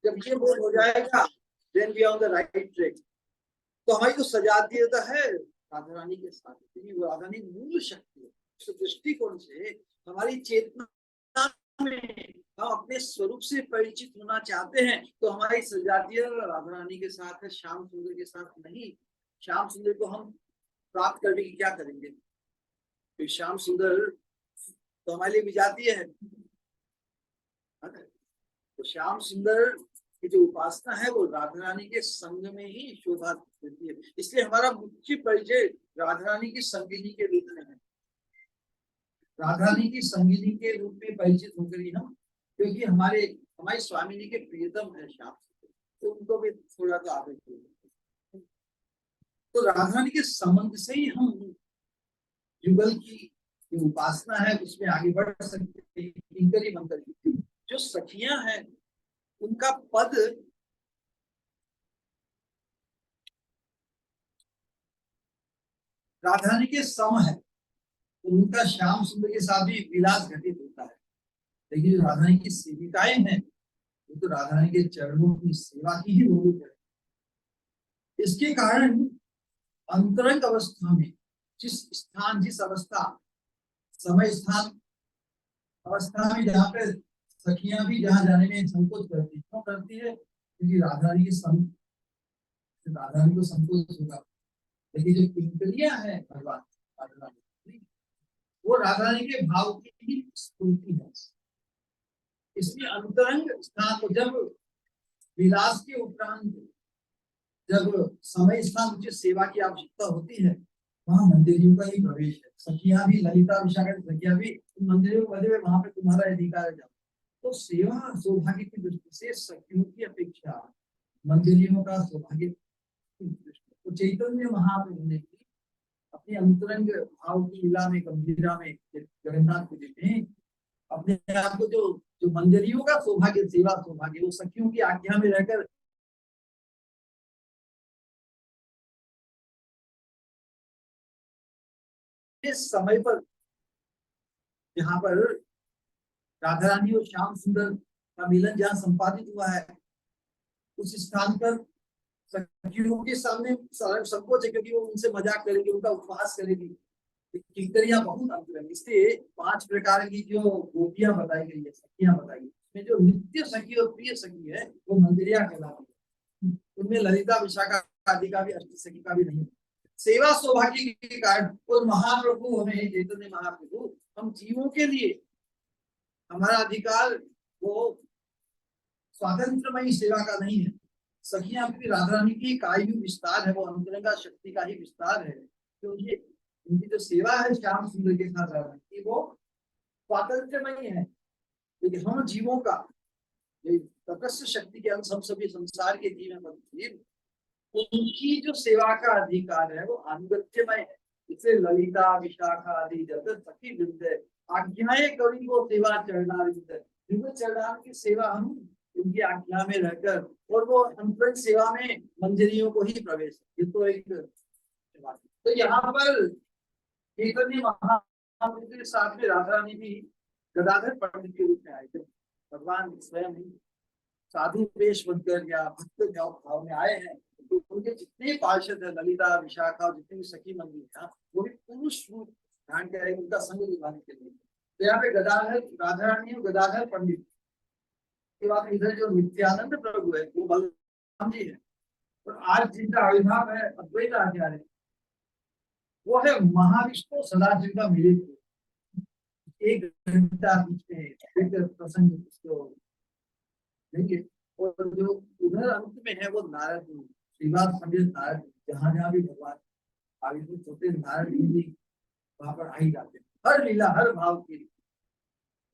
जब ये बोध हो जाएगा then we are on the right track। तो हमारी जो सजातीयता है राधा रानी के साथ, क्योंकि वो राधा रानी मूल शक्ति है। इस दृष्टिकोण से हमारी चेतना में हम अपने स्वरूप से परिचित होना चाहते हैं, तो हमारी सजातीय राधा रानी के साथ है, श्याम सुंदर के साथ नहीं। श्याम सुंदर को हम प्राप्त करने की क्या करेंगे? तो श्याम सुंदर तो हमारे लिए विजातीय है। तो श्याम सुंदर की जो उपासना है वो राधा रानी के संग में ही शोभा देती है। इसलिए हमारा मुख्य परिचय राधा रानी की संगिनी के रूप में है। राधा रानी की संगिनी के रूप में परिचित होकर ही हम, क्योंकि हमारी स्वामिनी के प्रियतम है श्याम, तो उनको भी थोड़ा सा आदर किया। तो राधा रानी के संबंध से ही हम युगल की जो उपासना है उसमें आगे बढ़ सकते हैं। किंकरी मंत्र जो सखियां हैं उनका पद राधा रानी के सम है, तो उनका श्याम सुंदर के साथ भी विलास घटित होता है। लेकिन जो राधा रानी की सेविकाएं हैं वो तो राधा रानी के चरणों की सेवा की ही रूप है। इसके कारण अंतरंग अवस्था में जिस अवस्था समय स्थान अवस्था में जहाँ पे सखियां भी जहाँ जाने में संकोच करती है, क्यों करती है? क्योंकि राधा रानी को संकोच होगा। लेकिन जो किंकरियां है भगवान राधा रानी, वो राधा रानी के भाव की ही स्फूर्ति है। इसलिए अंतरंग स्थान को जब विलास के उपरांत जब समय स्थान मुझे सेवा की आवश्यकता होती है, वहां मंदिरों का ही प्रवेश है। सखियां भी ललिता विशाखा सखियां भी मंदिरों में वहां पे तुम्हारा अधिकार है। तो सेवा सौभाग्य की दृष्टि से सखियों की अपेक्षा मंदिरों का सौभाग्य, तो चैतन्य महाप्रभु ने अपने अंतरंग भाव की लीला में गंभीरा में जगन्नाथ को देते हैं अपने आप को, जो मंजरियों का सौभाग्य सेवा सौभाग्य वो सखियों की आज्ञा में रहकर इस समय पर जहाँ पर राधा रानी और श्याम सुंदर का मिलन जहाँ संपादित हुआ है, उस स्थान पर सखियों के सामने संकोच है, क्योंकि वो उनसे मजाक करेगी, उनका उपहास करेगी। किंकरियां बहुत अंतर, इसलिए 5 प्रकार की जो गोपियां बताई गई है, सखियां बताई गई, इसमें जो नित्य सखी और प्रिय सखी है वो मंदिरिया कहलाती है। उनमें ललिता विशाखा आदि का भी अष्ट सखी का भी नहीं। सेवा सौभाग्य के कारण और महाप्रभु हमें चैतन्य महाप्रभु हम जीवों के लिए हमारा अधिकार वो स्वातंत्रमयी सेवा का नहीं है। सखियां भी राधा रानी की कायु विस्तार है, वो अंतरंगा शक्ति का ही विस्तार है। तो ये उनकी जो सेवा है श्याम सुंदर के साथ राधा की वो स्वातंत्रमयी है। लेकिन हम जीवों का तटस्थ शक्ति के अंश हम सभी संसार के जीव उनकी जो सेवा का अधिकार है वो अनुगत्यमय है। इसलिए ललिता विशाखा आदि जब सखी वृंद आज्ञाएं कवि को सेवा चरणार्विंद की सेवा हम उनकी आज्ञा में रहकर, और वो अंतरंग सेवा में मंजरियों को ही प्रवेश, ये तो एक। तो यहाँ पर चैतन्य महाप्रभु के साथ में राधा रानी भी गदाधर पंडित के रूप में आए थे। भगवान स्वयं साधु वेश बनकर या भक्त भाव में आए हैं। तो उनके जितने पार्षद है ललिता विशाखा और जितने भी सखी मंदिर है वो भी पुरुष रूप ध्यान करें उनका संग निभाने के लिए। तो यहाँ पे गदाधर राधा रानी और गदाधर पंडित के बाद इधर जो नित्यानंद प्रभु है वो बलराम जी है, और आज जिनका आविर्भाव है अद्वैत आचार्य वो है महाविष्णु सदाशिव का मिलित। 1 घंटा बीच में एक प्रसंग इसको देंगे। और जो उधर अंत में है वो नारद श्रीवास पंडित नारद, जहाँ जहाँ भी भगवान आविर्भूत होते नारद जी वहां पर आ ही जाते हैं, हर लीला हर भाव की,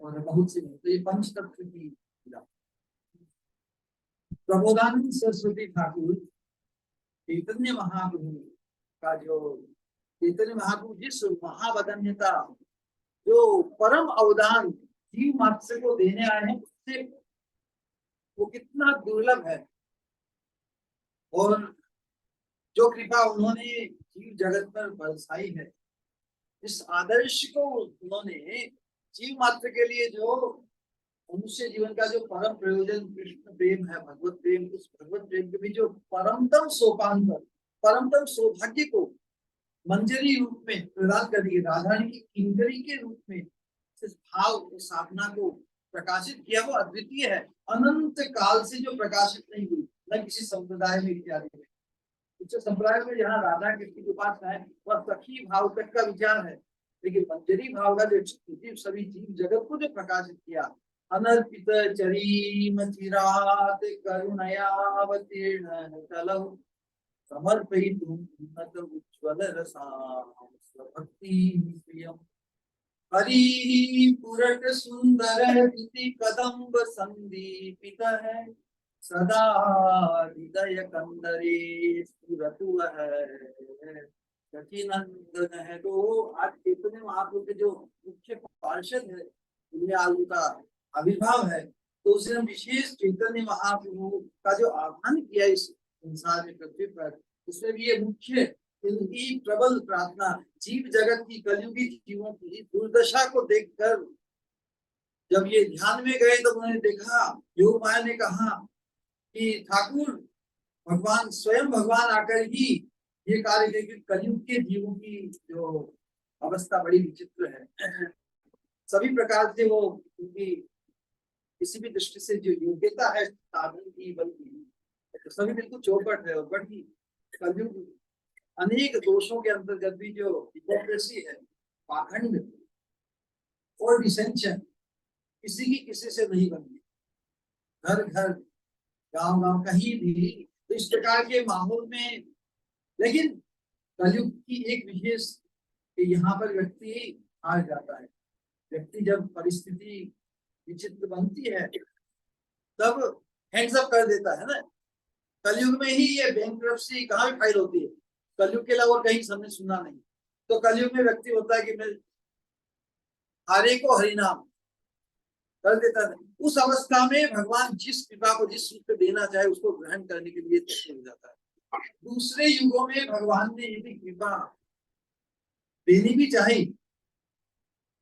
और बहुत से। तो ये पंचतत्व की लीला। प्रबोधानंद सरस्वती ठाकुर चैतन्य महाप्रभु का जो चैतन्य महाप्रभु जिस महावदन्यता जो परम अवदान जीव मात्र को देने आए हैं उससे वो कितना दुर्लभ है, और जो कृपा उन्होंने जीव जगत पर बरसाई है, इस आदर्श को उन्होंने जीव मात्र के लिए जो मनुष्य जीवन का जो परम प्रयोजन कृष्ण प्रेम है, भगवत प्रेम, उस भगवत प्रेम के भी जो परमतम सोपान पर परमतम सौभाग्य को मंजरी रूप में प्रदान करेगी, राधा रानी की किंकरी के रूप में इस भाव साधना को प्रकाशित किया, वो अद्वितीय है, अनंत काल से जो प्रकाशित नहीं हुई, न किसी संप्रदाय में इत्यादि में। उच्च संप्रदाय में जहाँ राधा कृष्ण के पास है वह सखी भाव तक का विचार है, लेकिन मंजरी भाव का जो सभी जीव जगत को जो प्रकाशित किया, अनर्पित चरीम चिरात करुणयावतीर्ण कलौ समर्पयितुं उन्नत उज्ज्वल रसां स्वभक्ति प्रियम् हरि पुरट सुंदर इति कदम्ब संदीपित है, सदा हृदय कंदरे स्फुरतु है सचिनंदन है। तो आज चैतन्य महाप्रभु के जो मुख्य पार्षद है, उनमें आज उनका आविर्भाव है, तो उसे हम विशेष चैतन्य महाप्रभु का जो आह्वान किया इस संसार में, पृथ्वी पर, उसमें भी ये मुख्य इनकी प्रबल प्रार्थना, जीव जगत की, कलयुगी जीवों की दुर्दशा को देखकर जब ये ध्यान में गए तो उन्होंने देखा, योग माया ने कहा कि ठाकुर भगवान स्वयं भगवान आकर ही ये कार्य करेंगे, कलयुग के जीवों की जो अवस्था बड़ी विचित्र है, सभी प्रकार से वो उनकी किसी भी दृष्टि से जो योग्यता है साधन की, बल्कि तो सभी बिल्कुल चौपट है, और बड़ी कलयुग अनेक दोषों के अंतर्गत भी जो हिपोक्रेसी है, पाखंड और डिसेंशन किसी की किसी से नहीं बनती, घर घर गांव गांव कहीं भी, तो इस प्रकार के माहौल में, लेकिन कलयुग की एक विशेष कि यहाँ पर व्यक्ति हार जाता है। व्यक्ति जब परिस्थिति विचित्र बनती है तब हैंड्स अप कर देता है ना। कलयुग में ही ये बैंक्रप्सी कहाँ भी फाइल होती है, कलयुग के अलावा कहीं हमने सुना नहीं। तो कलयुग में व्यक्ति होता है कि मैं हरे को हरिनाम कर देता था, उस अवस्था में भगवान जिस कृपा को जिस रूप में देना चाहे उसको ग्रहण करने के लिए तैयार हो जाता है। दूसरे युगों में भगवान ने यदि कृपा देनी भी चाही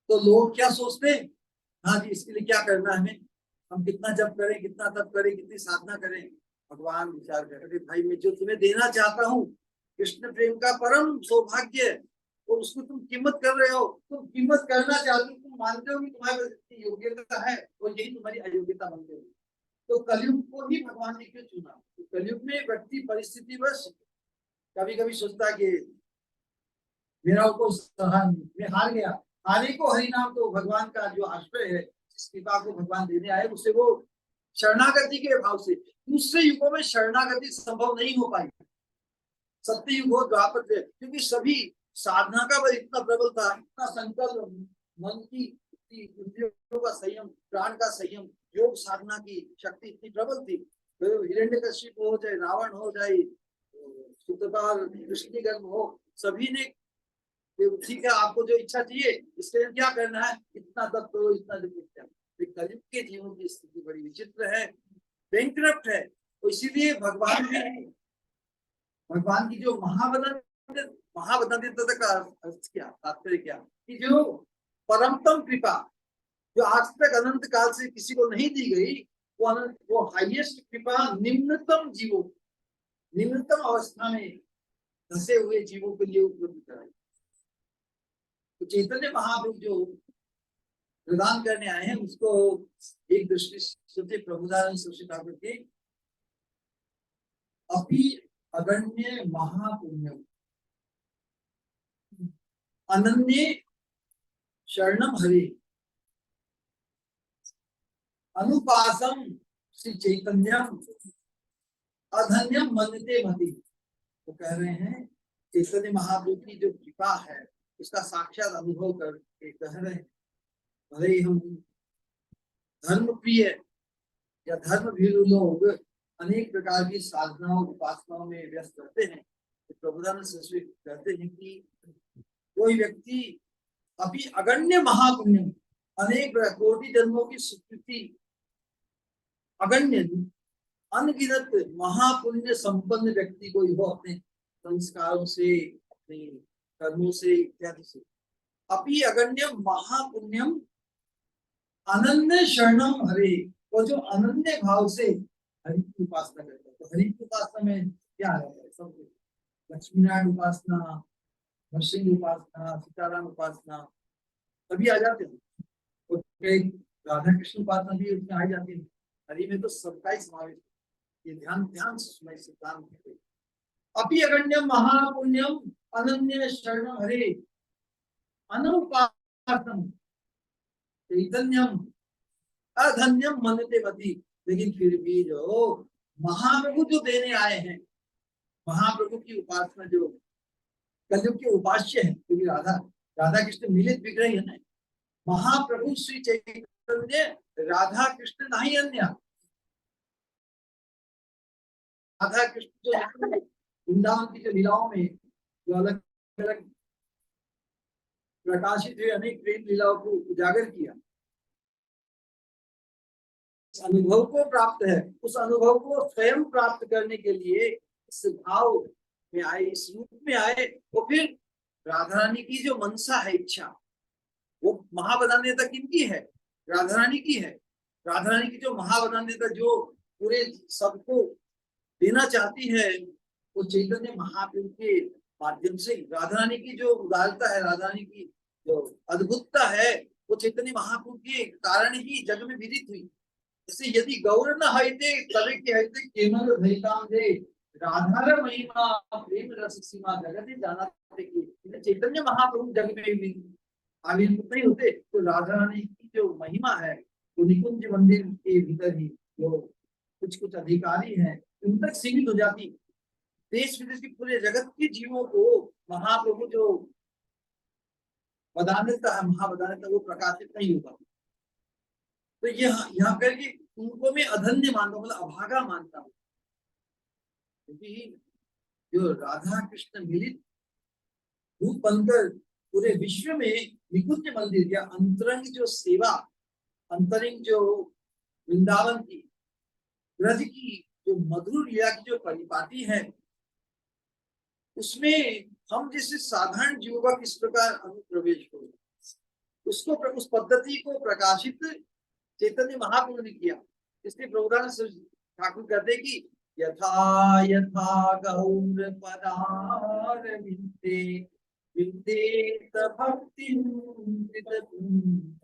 तो लोग क्या सोचते, हाँ जी इसके लिए क्या करना है हमें, हम कितना जप करें, कितना तप करें, कितनी साधना करें। भगवान विचार करें, भाई मैं जो तुम्हें देना चाहता हूँ कृष्ण प्रेम का परम सौभाग्य, और उसको तुम कीमत कर रहे हो, तुम कीमत करना चाहते हो, तुम मानते हो कि तुम्हारे पास इतनी योग्यता है और यही तुम्हारी अयोग्यता बन गई। तो कलयुग को ही भगवान ने क्यों चुना? तो कलयुग में व्यक्ति परिस्थिति बस कभी कभी सोचता कि मेरा को मैं हार गया, हारे को हरिनाम, तो भगवान का जो आश्रय है, जिस कृपा को भगवान देने आए उसे वो शरणागति के भाव से, दूसरे युगों में शरणागति संभव नहीं हो पाई, सत्य युग हो द्वापर थे, क्योंकि सभी साधना का बल इतना प्रबल था, इतना संकल्प, मन की इंद्रियों का संयम, प्राण का संयम, योग साधना की शक्ति इतनी प्रबल थी। तो हिरण्यकशिप हो चाहे रावण हो चाहे सुतपाल कृष्णगर्भ हो, सभी ने ठीक है आपको जो इच्छा चाहिए इसके लिए क्या करना है, इतना तप करो, इतना करो। कलयुग के जीवन की स्थिति बड़ी विचित्र है, बैंकरप्ट है। तो इसीलिए भगवान की जो महावदंतित्व का अर्थ क्या, तात्पर्य क्या, कि जो परमतम कृपा जो आज तक अनंत काल से किसी को नहीं दी गई, वो हाईएस्ट कृपा निम्नतम जीवों, निम्नतम अवस्था में धसे हुए जीवों के लिए उपलब्ध कराई। तो चैतन्य महाप्रभु जो प्रदान करने आए हैं उसको एक दृष्टि से प्रभुदानंद सरस्वती ठाकुर के अपि अगण्य महापुण्य अनन्य शरणम हरे अनुपासम श्री चैतन्यम अधन्यम मनते मति। तो कह रहे हैं चैतन्य महाप्रभु की जो कृपा है उसका साक्षात अनुभव करके कह रहे हैं, भले ही हम धर्म प्रिय या धर्म भीरु लोग अनेक प्रकार की साधनाओं उपासनाओं में व्यस्त रहते हैं, तो प्रभुदानंद सरस्वती कहते हैं कि कोई व्यक्ति अभी अगण्य महापुण्य, अनेक कोटि जन्मों की स्वीकृति, अगण्य अनगिनत महापुण्य संपन्न व्यक्ति को हो अपने संस्कारों से, अपने कर्मों से इत्यादि से, अपि अगण्य महापुण्यम अनन्य शरणम हरे, और जो अनन्य भाव से हरि की उपासना करते हैं। तो हरि की उपासना में क्या है, सब लक्ष्मी नारायण उपासना, नरसिंह उपासना, सीताराम उपासना सभी आ जाते हैं, और कई राधा कृष्ण उपासना भी उसमें आ जाती है। हरि में तो सबका ही समावेश है। ये ध्यान ध्यान से सुनाई सिद्धांत है। अपि अगण्यम महापुण्यम अनन्य शरण हरे अनुपासम चैतन्यम अधन्यम मनते मति। लेकिन फिर भी जो महाप्रभु जो देने आए हैं, महाप्रभु की उपासना जो कलयुग के उपास्य है, क्योंकि राधा राधा कृष्ण मिलित विग्रह है ना। महाप्रभु श्री चैतन्य राधा कृष्ण नहीं अन्य। राधा कृष्ण जो वृंदावन की जो लीलाओं में जो अलग अलग प्रकाशित हुए अनेक प्रेम लीलाओं को उजागर किया, अनुभव को प्राप्त है, उस अनुभव को स्वयं प्राप्त करने के लिए इस भाव में आए, इस रूप में आए। तो फिर राधा रानी की जो मनसा है, इच्छा, वो महावदान्यता किनकी है? राधा रानी की है। राधा रानी की जो महावदान्यता जो पूरे सबको देना चाहती है, वो चैतन्य महाप्रभु के माध्यम से। राधा रानी की जो उदारता है, राधा रानी की जो अद्भुतता है, वो चैतन्य महाप्रभु के कारण ही जग में विदित हुई। जैसे यदि गौर न हईते तबे के हईते केवल धैताम दे, राधा महिमा प्रेम रस सीमा जगत जाना कि चैतन्य महाप्रभु जग में आविर्भूत नहीं होते तो राधा रानी की जो महिमा है वो निकुंज मंदिर के भीतर ही जो कुछ कुछ अधिकारी हैं उन तक सीमित हो जाती। देश विदेश के पूरे जगत के जीवों को महाप्रभु जो वदान्यता है, महावदान्यता, वो प्रकाशित नहीं होगा। तो यहाँ करके उनको मैं अधन्य मानता हूँ, मतलब अभागा मानता हूँ, क्योंकि जो राधा कृष्ण मिलित रूप बनकर पूरे विश्व में निकुंज मंदिर या अंतरंग जो सेवा, अंतरिंग जो वृंदावन की ब्रज की जो मधुर लीला की जो परिपाटी है, उसमें हम जैसे साधारण जीवों का किस प्रकार अनुप्रवेश हो, उसको उस पद्धति को प्रकाशित चैतन्य महाप्रभु ने किया। इसलिए प्रभुदान ठाकुर कहते कि यथा यथा गौर पदार विंदे विंदेत भक्ति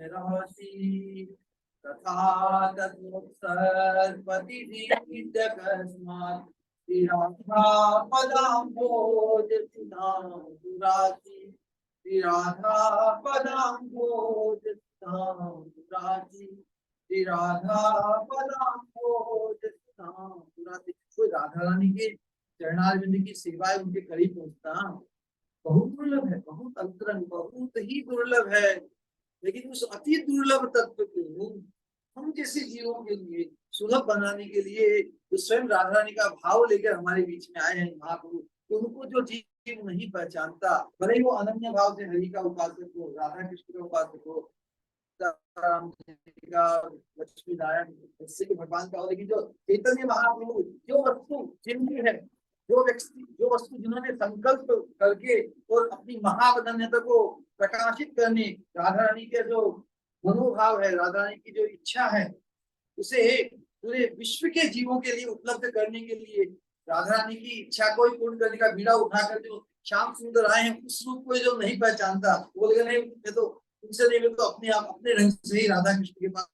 राशि तथा तत्सर्पति जगस्मात् राधा पदाम्भोज राशि राधा पदाम्भोज राशि राधा पदाम्भोज राशि। कोई राधा रानी के चरणारविंद की सेवाएं उनके करीब पहुंचता बहुत दुर्लभ है, बहुत अंतरंग, बहुत ही दुर्लभ है। लेकिन उस अति दुर्लभ तत्व को हम जैसे जीवों के लिए सुलभ बनाने के लिए जो स्वयं राधा रानी का भाव लेकर हमारे बीच में आए हैं महाप्रभु, उनको जो जीव नहीं पहचानता, भले ही वो अनन्य भाव से हरि का उपासक हो, राधा कृष्ण का उपासक हो, का लक्ष्मी नारायण के भगवान का हो, लेकिन जो चैतन्य महाप्रभु जो वस्तु जिनकी है, जो वस्तु जिन्होंने संकल्प करके और अपनी महावदान्यता को प्रकाशित करने, राधा रानी के जो मनोभाव है, राधा रानी की जो इच्छा है, उसे पूरे विश्व के जीवों के लिए उपलब्ध करने के लिए राधा रानी की इच्छा को ही पूर्ण करने का बीड़ा उठाकर जो श्याम सुंदर आए हैं, उस रूप को जो नहीं पहचानता, वो नहीं, मैं तो उनसे नहीं, मैं तो अपने आप अपने रंग से ही राधा कृष्ण के पास,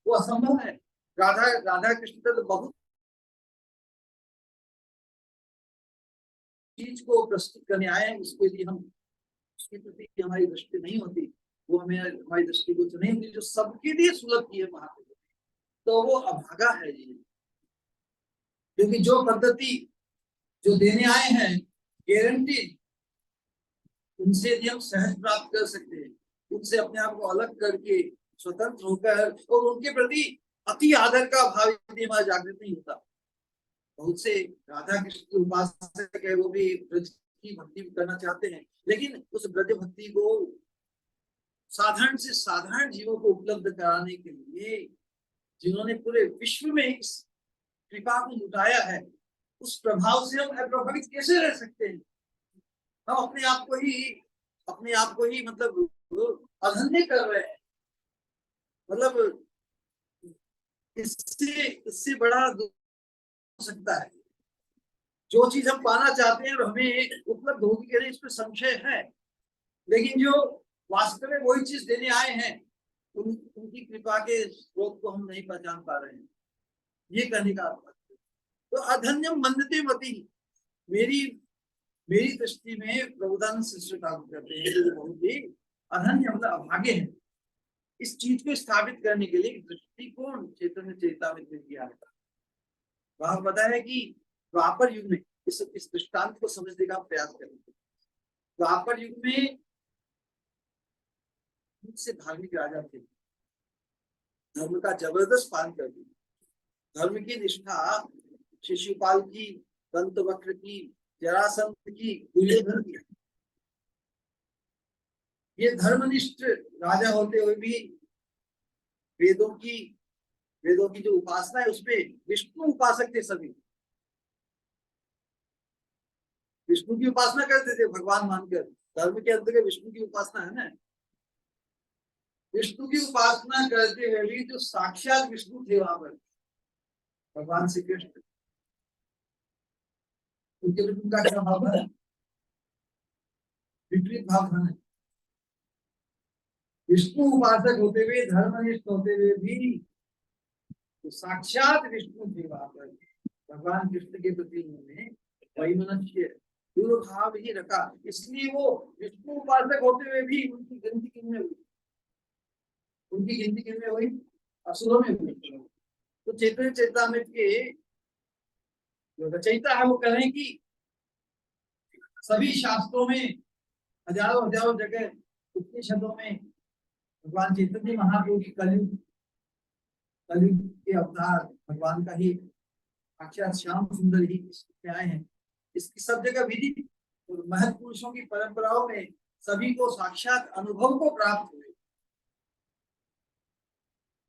वो असंभव है। राधा कृष्ण तो बहुत चीज को प्रस्तुत करने आए हैं, उसके लिए हम उसके प्रति हमारी दृष्टि नहीं होती, वो हमें हमारी दृष्टि को नहीं होती, जो सबके लिए सुलभ की है महाप्रभु, तो वो अभागा है जी। क्योंकि जो पद्धति जो देने आए हैं गारंटी, उनसे यदि हम सहज प्राप्त कर सकते हैं, उनसे अपने आप को अलग करके स्वतंत्र होकर और उनके प्रति अति आदर का भाव यदि हमारा जागृत नहीं होता। बहुत से राधा कृष्ण के उपासक है, वो भी ब्रज की भक्ति करना चाहते हैं, लेकिन उस ब्रज भक्ति को साधारण से साधारण जीवों को उपलब्ध कराने के लिए जिन्होंने पूरे विश्व में इस कृपा को लुटाया है, उस प्रभाव से हम अप्रभावित कैसे रह सकते हैं? हम अपने आप को ही मतलब अधन्य कर रहे हैं। मतलब इससे इससे बड़ा हो सकता है। जो चीज हम पाना चाहते हैं और हमें उपलब्ध होगी कि नहीं, इस पर संशय है, लेकिन जो वास्तव में वही चीज देने आए हैं, उनकी कृपा के स्रोत को हम नहीं पहचान पा रहे हैं, ये कहने का अर्थ है। तो अधन्यम मन्यते मति, मेरी मेरी दृष्टि में प्रभुदान शिष्य काम करते हैं जो बहुत ही अधन्य मतलब अभागे हैं। इस चीज को स्थापित करने के लिए दृष्टिकोण चैतन्य चेतावनी में दिया है। वहां बताया है कि द्वापर युग में इस दृष्टांत को समझने का प्रयास करेंगे। द्वापर युग में से धार्मिक राजा थे, धर्म का जबरदस्त पालन करते, धर्म की निष्ठा शिशुपाल की, दंतवक्र की, जरासंध की, दुर्योधन की। ये धर्मनिष्ठ राजा होते हुए भी वेदों की जो उपासना है उसपे विष्णु उपासक थे सभी, विष्णु की उपासना करते थे भगवान मानकर। धर्म के अंतर्गत विष्णु की उपासना है ना, विष्णु की उपासना करते हुए भी जो साक्षात विष्णु थे वहां पर भगवान श्री कृष्ण, उनके लिए उनका क्या भाव है, विपरीत भाव है। विष्णु उपासक होते हुए, धर्मनिष्ठ होते हुए भी तो साक्षात विष्णु थे वहां पर भगवान कृष्ण के प्रति उन्होंने वैमनस्य दुर्भाव ही रखा, इसलिए वो विष्णु उपासक होते हुए भी उनकी गिनती किनमें हुई, उनकी गिनती किनमें हुई, असुरों में हुई। तो चैतन्य चेतामृत के जो रचयिता है वो कह रहे हैं कि सभी शास्त्रों में हजारों हजारों जगह उपनिषदों में भगवान चैतन्य महाप्रभु की कलयुग के अवतार भगवान का ही साक्षात श्याम सुंदर ही इसमें आए हैं। इसकी सब जगह विधि और महत पुरुषों की परंपराओं में सभी को साक्षात अनुभव को प्राप्त हुए।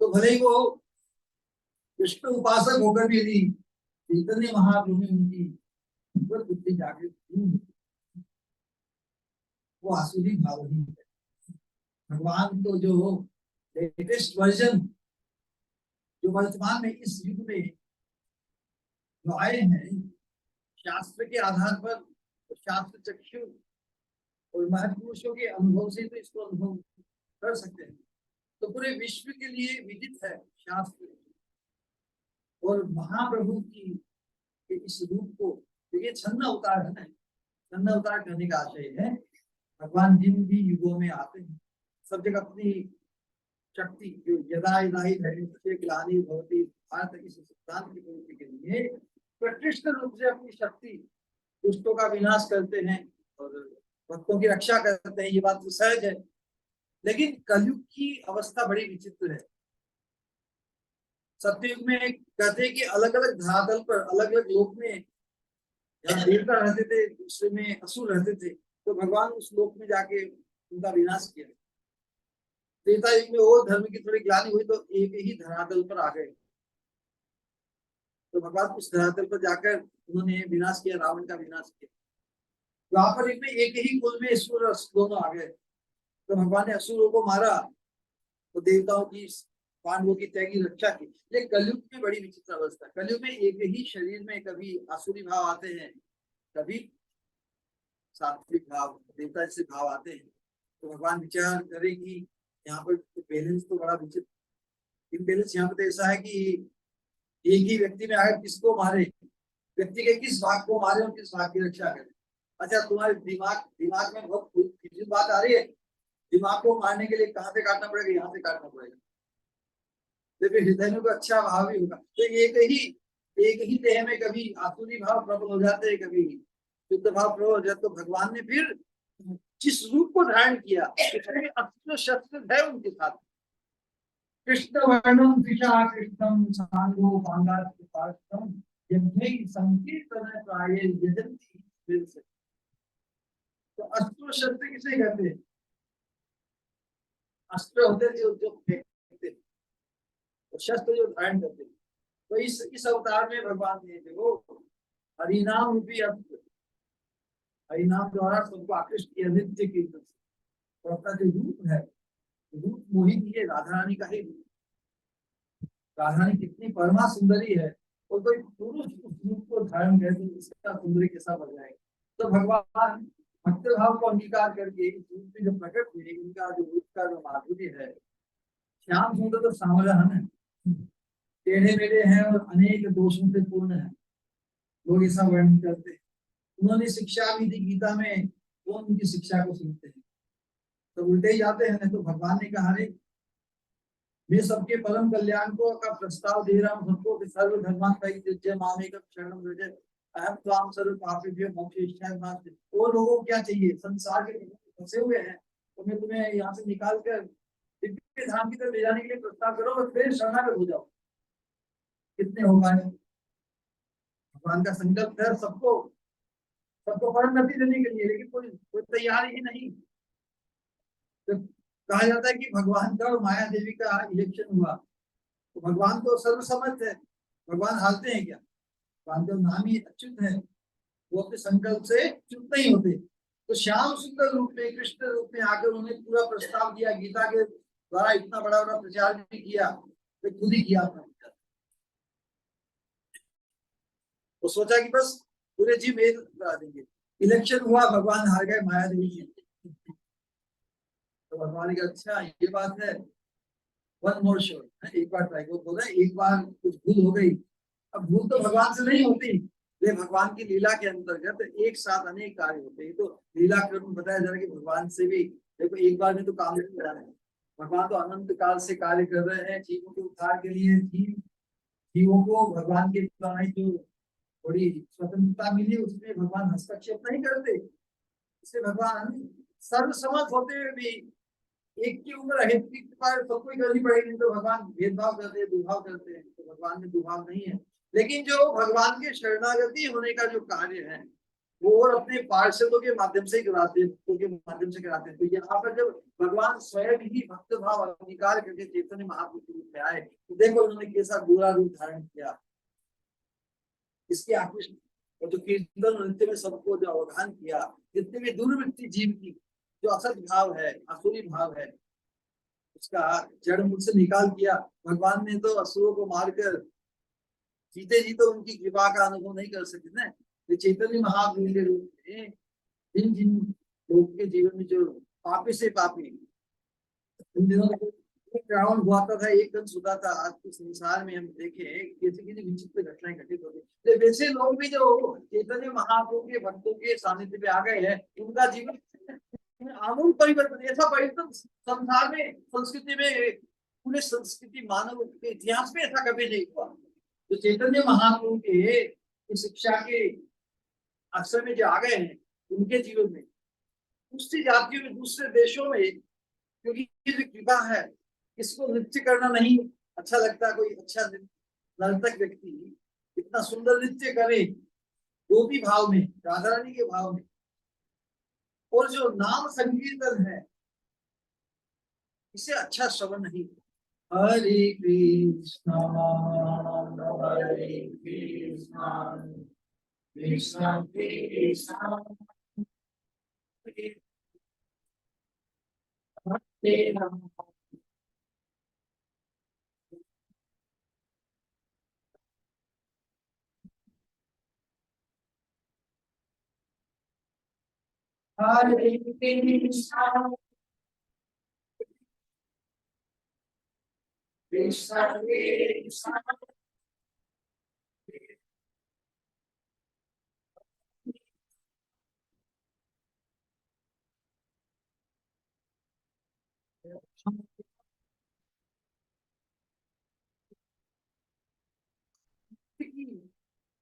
तो भले ही वो विष्णु उपासक होकर भी यदि चैतन्य महाप्रभु में उनकी बुद्धि जागृत हुई, वो आसुरी भाव ही है। भगवान को जो लेटेस्ट वर्जन जो वर्तमान में इस युग में जो आए हैं, शास्त्र के आधार पर, शास्त्र चक्षु और महापुरुषों के अनुभव से तो इसको अनुभव कर सकते हैं। तो पूरे विश्व के लिए विदित है शास्त्र और महाप्रभु की इस रूप को। देखिए छन्न अवतार है ना, छन्न अवतार करने का आशय है भगवान जिन भी युगों में आते हैं सब जगह अपनी शक्ति जो यदा यदा ही धर्म ग्लानि भवति भारत इस सिद्धांत की पूर्ति के लिए प्रकृष्ट रूप से अपनी शक्ति दुष्टों का विनाश करते हैं और भक्तों की रक्षा करते हैं, ये बात तो सहज है। लेकिन कलयुग की अवस्था बड़ी विचित्र है। सत्ययुग में कहते हैं कि अलग अलग धरातल पर अलग अलग लोक में जहाँ देवता रहते थे दूसरे में असुर रहते थे, तो भगवान उस लोक में जाके उनका विनाश किया। त्रेता युग में वो धर्म की थोड़ी ग्लानि हुई तो एक ही धरातल पर आ गए, तो भगवान उस धरातल पर जाकर उन्होंने विनाश किया, रावण का विनाश किया। द्वापर युग में एक ही कुल में असुर दोनों आ गए, तो भगवान ने असुरों को मारा तो देवताओं की पांडवों की त्यागी रक्षा की। लेकिन कलयुग में बड़ी विचित्र अवस्था, कलयुग में एक ही शरीर में कभी आसुरी भाव आते हैं, कभी सात्विक भाव देवता जैसे भाव आते हैं। तो भगवान विचार करे कि यहाँ पर बैलेंस तो बड़ा विचित्र, इम्बैलेंस यहाँ पर ऐसा है कि एक ही व्यक्ति में आगे किसको मारे, व्यक्ति के किस भाग को मारे और किस भाग की रक्षा करे। अच्छा तुम्हारे दिमाग में बहुत बात आ रही है, दिमाग को मारने के लिए कहाँ से काटना पड़ेगा, यहाँ से काटना पड़ेगा। देखिए हृदय में कोई अच्छा भाव भी होगा, तो एक ही देह में कभी आसुरी भाव प्रबल हो जाते हैं, कभी शुद्ध भाव प्रबल हो जाते। तो भगवान ने फिर जिस रूप को धारण किया अस्त्र शस्त्र है उनके साथ, कृष्ण वर्णम दिशा कृष्णम सांगो पांगास्तम यज्ञै संकीर्तन प्राय यजन्ति। तो अस्त्र शस्त्र किसे कहते हैं, अस्त्र होते थे जो फेंकते, तो शस्त्र जो धारण करते। तो इस अवतार में भगवान ने देखो हरिनाम रूपी अस्त्र, हरिनाम द्वारा सबको आकृष्ट किया नित्य कीर्तन से। तो अपना जो रूप है, रूप मोहित ये राधा रानी का ही रूप, राधा रानी कितनी परमा सुंदरी है, और कोई पुरुष उस रूप को धारण करे तो इसका सुंदरी कैसा बन जाएगा। तो भगवान भक्त भाव को अंगीकार करके इस रूप में जो प्रकट हुए, इनका जो रूप का जो माधुर्य है, श्याम सुंदर तो सावधान है, टेढ़े मेढ़े हैं और अनेक दोषों से पूर्ण है, लोग ऐसा वर्णन करते हैं। उन्होंने शिक्षा भी दी गीता में, वो उनकी शिक्षा को सुनते हैं तो उल्टे ही जाते हैं। तो भगवान ने कहा, रे मैं सबके परम कल्याण को का प्रस्ताव दे रहा हूँ सबको, कि सर्व धर्मान परित्यज्य मामेकं शरणं व्रज अहम त्वां सर्व पापेभ्यो मोक्षयिष्यामि। वो लोगों को क्या चाहिए, संसार के फंसे हुए हैं, तो मैं तुम्हें यहाँ से निकाल कर दिव्य धाम की तरफ ले जाने के लिए प्रस्ताव करो, और फिर शरणागत हो जाओ। कितने हो पाए, भगवान का संकल्प है सबको, सबको परम गति देने के लिए, लेकिन कोई कोई तैयार ही नहीं। तो कहा जाता है कि भगवान का और माया देवी का इलेक्शन हुआ, तो भगवान तो सर्वसमर्थ है, भगवान हारते हैं क्या। भगवान का नाम ही अच्युत है, वो अपने संकल्प से च्युत नहीं होते। तो श्याम सुंदर रूप में, कृष्ण रूप में आकर उन्होंने पूरा प्रस्ताव दिया, गीता के द्वारा इतना बड़ा बड़ा प्रचार भी किया, तो खुद ही किया अपना। तो सोचा कि बस पूरे जी मेल करा देंगे, इलेक्शन हुआ, भगवान हार गए, माया देवी जीत। तो भगवान का अच्छा ये बात है, वन मोर शो, एक बार ट्राई को बोला, एक बार कुछ भूल हो गई, अब भूल तो भगवान से नहीं होती, ये भगवान की लीला के अंतर्गत एक साथ अनेक कार्य होते हैं। तो लीला क्रम बताया जा रहा है कि भगवान से भी देखो एक बार में तो काम नहीं करा रहे हैं, भगवान तो अनंत काल से कार्य कर रहे हैं जीवों के उद्धार के लिए। जीवों को भगवान के द्वारा जो थोड़ी स्वतंत्रता मिली, उसमें भगवान हस्तक्षेप नहीं करते। इससे भगवान सर्वसमर्थ होते हुए भी एक की उम्र है, सब कोई करनी पड़ेगी, तो भगवान भेदभाव करते हैं, दुर्भाव करते हैं। तो भगवान में दुर्भाव नहीं है, लेकिन जो भगवान के शरणागति होने का जो कार्य है, वो और अपने पार्षदों के माध्यम से कराते हैं, के माध्यम से कराते हैं। तो यहाँ पर जब भगवान स्वयं ही भक्त भाव अंगीकार करके चैतन्य महाप्रभु के रूप में आए, तो देखो उन्होंने कैसा गोरा रूप धारण किया, इसके आकृष्ट और जो कीर्तन नृत्य में सबको जो अवधान किया, जितने भी दुर्वृत्ति जीव की जो असत भाव है, आसुरी भाव है, उसका जड़ मूल से निकाल दिया। भगवान ने तो असुरों को मारकर जीते जी तो उनकी कृपा का अनुभव नहीं कर सके ना। ये चैतन्य महाप्रभु के रूप में जिन जिन लोगों के जीवन में जो पापी से पापी, इन दिनों रावण हुआता था, एकदम सुधा था, आज के संसार में हम देखें कैसी कैसी विचित्र घटनाएं घटित होती। तो वैसे लोग भी जो चैतन्य महाप्रभु के भक्तों के सानिध्य में आ गए हैं, उनका जीवन आमूल परिवर्तन, ऐसा परिवर्तन संसार में, संस्कृति में, पूरे संस्कृति मानव के इतिहास में ऐसा कभी नहीं हुआ। तो चैतन्य महाप्रभु के शिक्षा के आश्रम में जो आ गए हैं, उनके जीवन में दूसरी जातियों में, दूसरे देशों में, क्योंकि ये जो कृपा है, इसको नृत्य करना नहीं अच्छा लगता। कोई अच्छा नर्तक व्यक्ति इतना सुंदर नृत्य करे गोपी भाव में, राधा रानी के भाव में, और जो नाम संकीर्तन है, इसे अच्छा श्रवण नहीं। हरे कृष्णा हरे कृष्णा कृष्णा कृष्णा हरे राम हरे कृष्णा कृष्णा कृष्णा।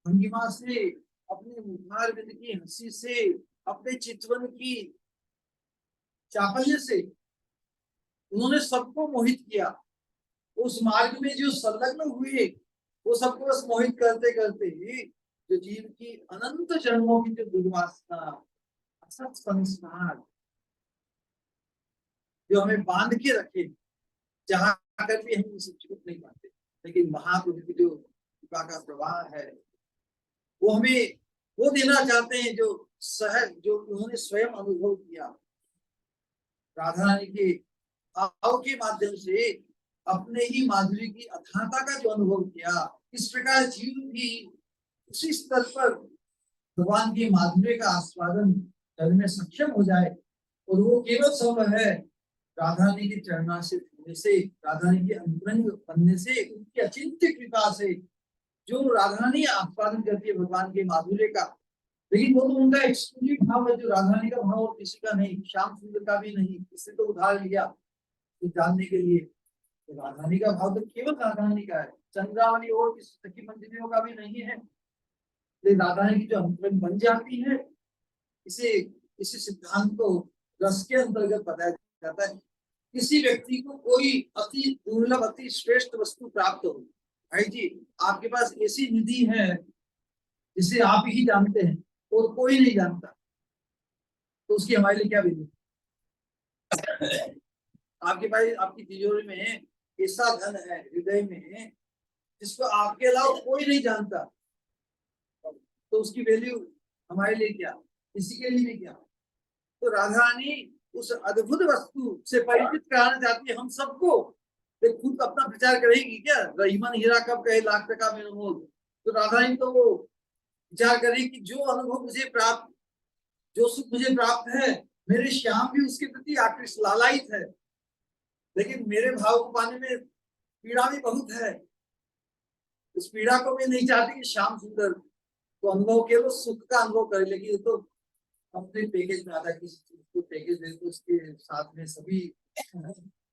भंगिमा से, अपने मुखार विद की हंसी से, अपने चितवन की चापल्य से उन्होंने सबको मोहित किया। उस मार्ग में जो संलग्न हुए, वो सबको बस मोहित करते करते ही जो जीव की अनंत जन्मों की जो दुर्वासना, असत संस्कार जो हमें बांध के रखे, जहां कर भी हम उसे छूट नहीं पाते, लेकिन महाप्रभु की जो कृपा का प्रवाह है, वो हमें वो देना चाहते हैं जो सहज, जो उन्होंने स्वयं अनुभव किया राधा रानी के भाव के माध्यम से। अपने ही माधुर्य की अथाहता का जो अनुभव किया, इस प्रकार जीव भी उसी स्तर पर भगवान के माधुर्य का आस्वादन करने में सक्षम हो जाए। और वो केवल संभव है राधा रानी के चरणाश्रित होने से, राधा रानी के अनुग्रह बनने से, उनकी अचिंत्य कृपा से। जो राधा रानी आस्वादन करती है भगवान के माधुर्य का, लेकिन वो तो उनका एक्सक्लूसिव भाव है, जो राधा रानी का भाव और किसी का नहीं, श्याम सुंदर का भी नहीं, इससे तो उधार लिया तो जानने के लिए। तो राधा रानी का भाव तो केवल राधा रानी का है, चंद्रावली और किसी सखी मंडलियों का भी नहीं है। लेकिन राधा रानी की जो अंतरंग बन जाती है, इसे इसी सिद्धांत को रस के अंतर्गत बताया जाता है। किसी व्यक्ति को कोई अति दुर्लभ अति श्रेष्ठ वस्तु प्राप्त हो, भाई जी आपके पास ऐसी निधि है जिसे आप ही जानते हैं और कोई नहीं जानता, तो उसकी हमारे लिए क्या वैल्यू। आपके पास आपकी तिजोरी में ऐसा धन है हृदय में जिसको आपके अलावा कोई नहीं जानता, तो उसकी वैल्यू हमारे लिए क्या, किसी के लिए क्या। तो राधा रानी उस अद्भुत वस्तु से परिचित कराना चाहती है हम सबको। खुद अपना प्रचार करेगी क्या, रहीमन हीरा कब कहे लाख टका में मोल। तो राधा रानी तो वो विचार करेगी कि जो अनुभव मुझे प्राप्त, जो सुख मुझे प्राप्त है, मेरे श्याम भी उसके प्रति आकृष्ट लालायित है, लेकिन मेरे भाव को पाने में पीड़ा भी बहुत है। उस पीड़ा को मैं नहीं चाहती कि श्याम सुंदर तो अनुभव केवल सुख का अनुभव करे, लेकिन ये तो अपने पैकेज में आता है, किसी चीज को पैकेज दे तो उसके साथ में सभी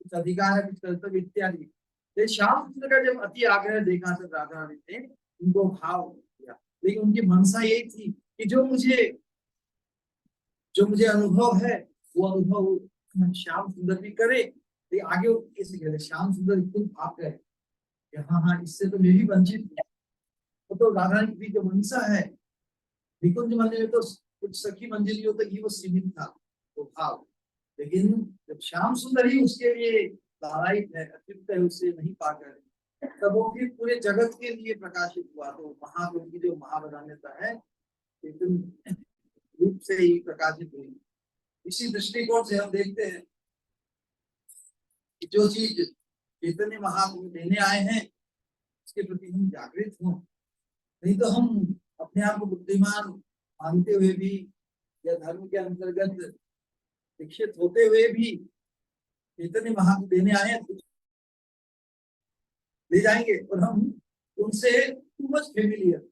कुछ अधिकार है, कुछ कर्तव्य इत्यादि। श्याम सुंदर का जब अति आग्रह देखा तो राधा रानी ने उनको भाव किया, लेकिन उनकी मनसा यही थी कि जो मुझे अनुभव है वो अनुभव श्याम सुंदर भी करे। लेकिन आगे वो कैसे कह रहे, श्याम सुंदर खुद भाग गए, हाँ हाँ इससे तो मैं भी वंचित हूँ। तो राधा रानी की जो मनसा है, निकुंज मंदिर में तो कुछ सखी मंजिलियों तक ही वो सीमित था वो भाव, लेकिन जब श्याम सुंदर ही उसके लिए लालायित है, अतृप्त है, उससे नहीं पाकर, तब वो फिर पूरे जगत के लिए प्रकाशित हुआ। तो महाप्रभु की जो महावदान्यता है एकदम रूप से ही प्रकाशित हुई। इसी दृष्टिकोण से हम देखते हैं कि जो चीज चैतन्य महाप्रभु देने आए हैं उसके प्रति हम जागृत हों। नहीं तो हम अपने आप को बुद्धिमान मानते हुए भी या धर्म के अंतर्गत शिक्षित होते हुए भी चैतन्य महाप्रभु देने आए हैं ले जाएंगे, और हम उनसे टू मच फेमिलियर।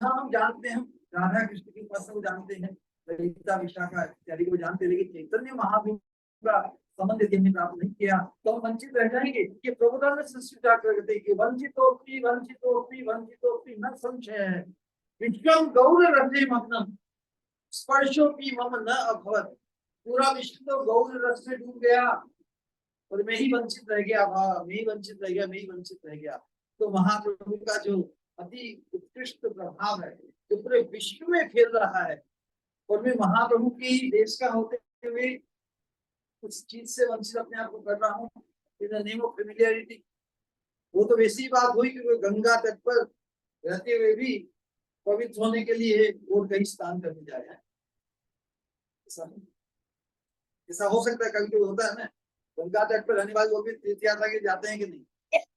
हाँ हम जानते हैं, राधा कृष्ण की उपासना को जानते हैं, ललिता विशाखा इत्यादि को जानते हैं, लेकिन चैतन्य महाप्रभु का संबंध यदि हमने प्राप्त नहीं किया तो हम वंचित रह जाएंगे। ये प्रभुदान में संस्कृत करते कि वंचितोपि वंचितोपि वंचितोपि न संशय है, विक्रम गौर रसे मग्नम स्पर्शोपि मम न अभवत। पूरा विश्व तो गौर रस में डूब गया और मैं ही वंचित रह गया, मैं ही वंचित रह गया, मैं ही वंचित रह गया। तो महाप्रभु का जो अति उत्कृष्ट प्रभाव है जो पूरे विश्व में फैल रहा है, और मैं महाप्रभु की देश का होते हुए उस चीज से वंचित अपने आप को कर रहा हूँ in the name of familiarity. वो तो वैसी बात हुई कि गंगा तट पर रहते हुए भी पवित्र होने के लिए और कहीं स्नान करने जाए। ऐसा हो सकता है, कभी कभी होता है ना, गंगा तट पर रहने वाले लोग भी तीर्थ यात्रा के जाते हैं कि नहीं,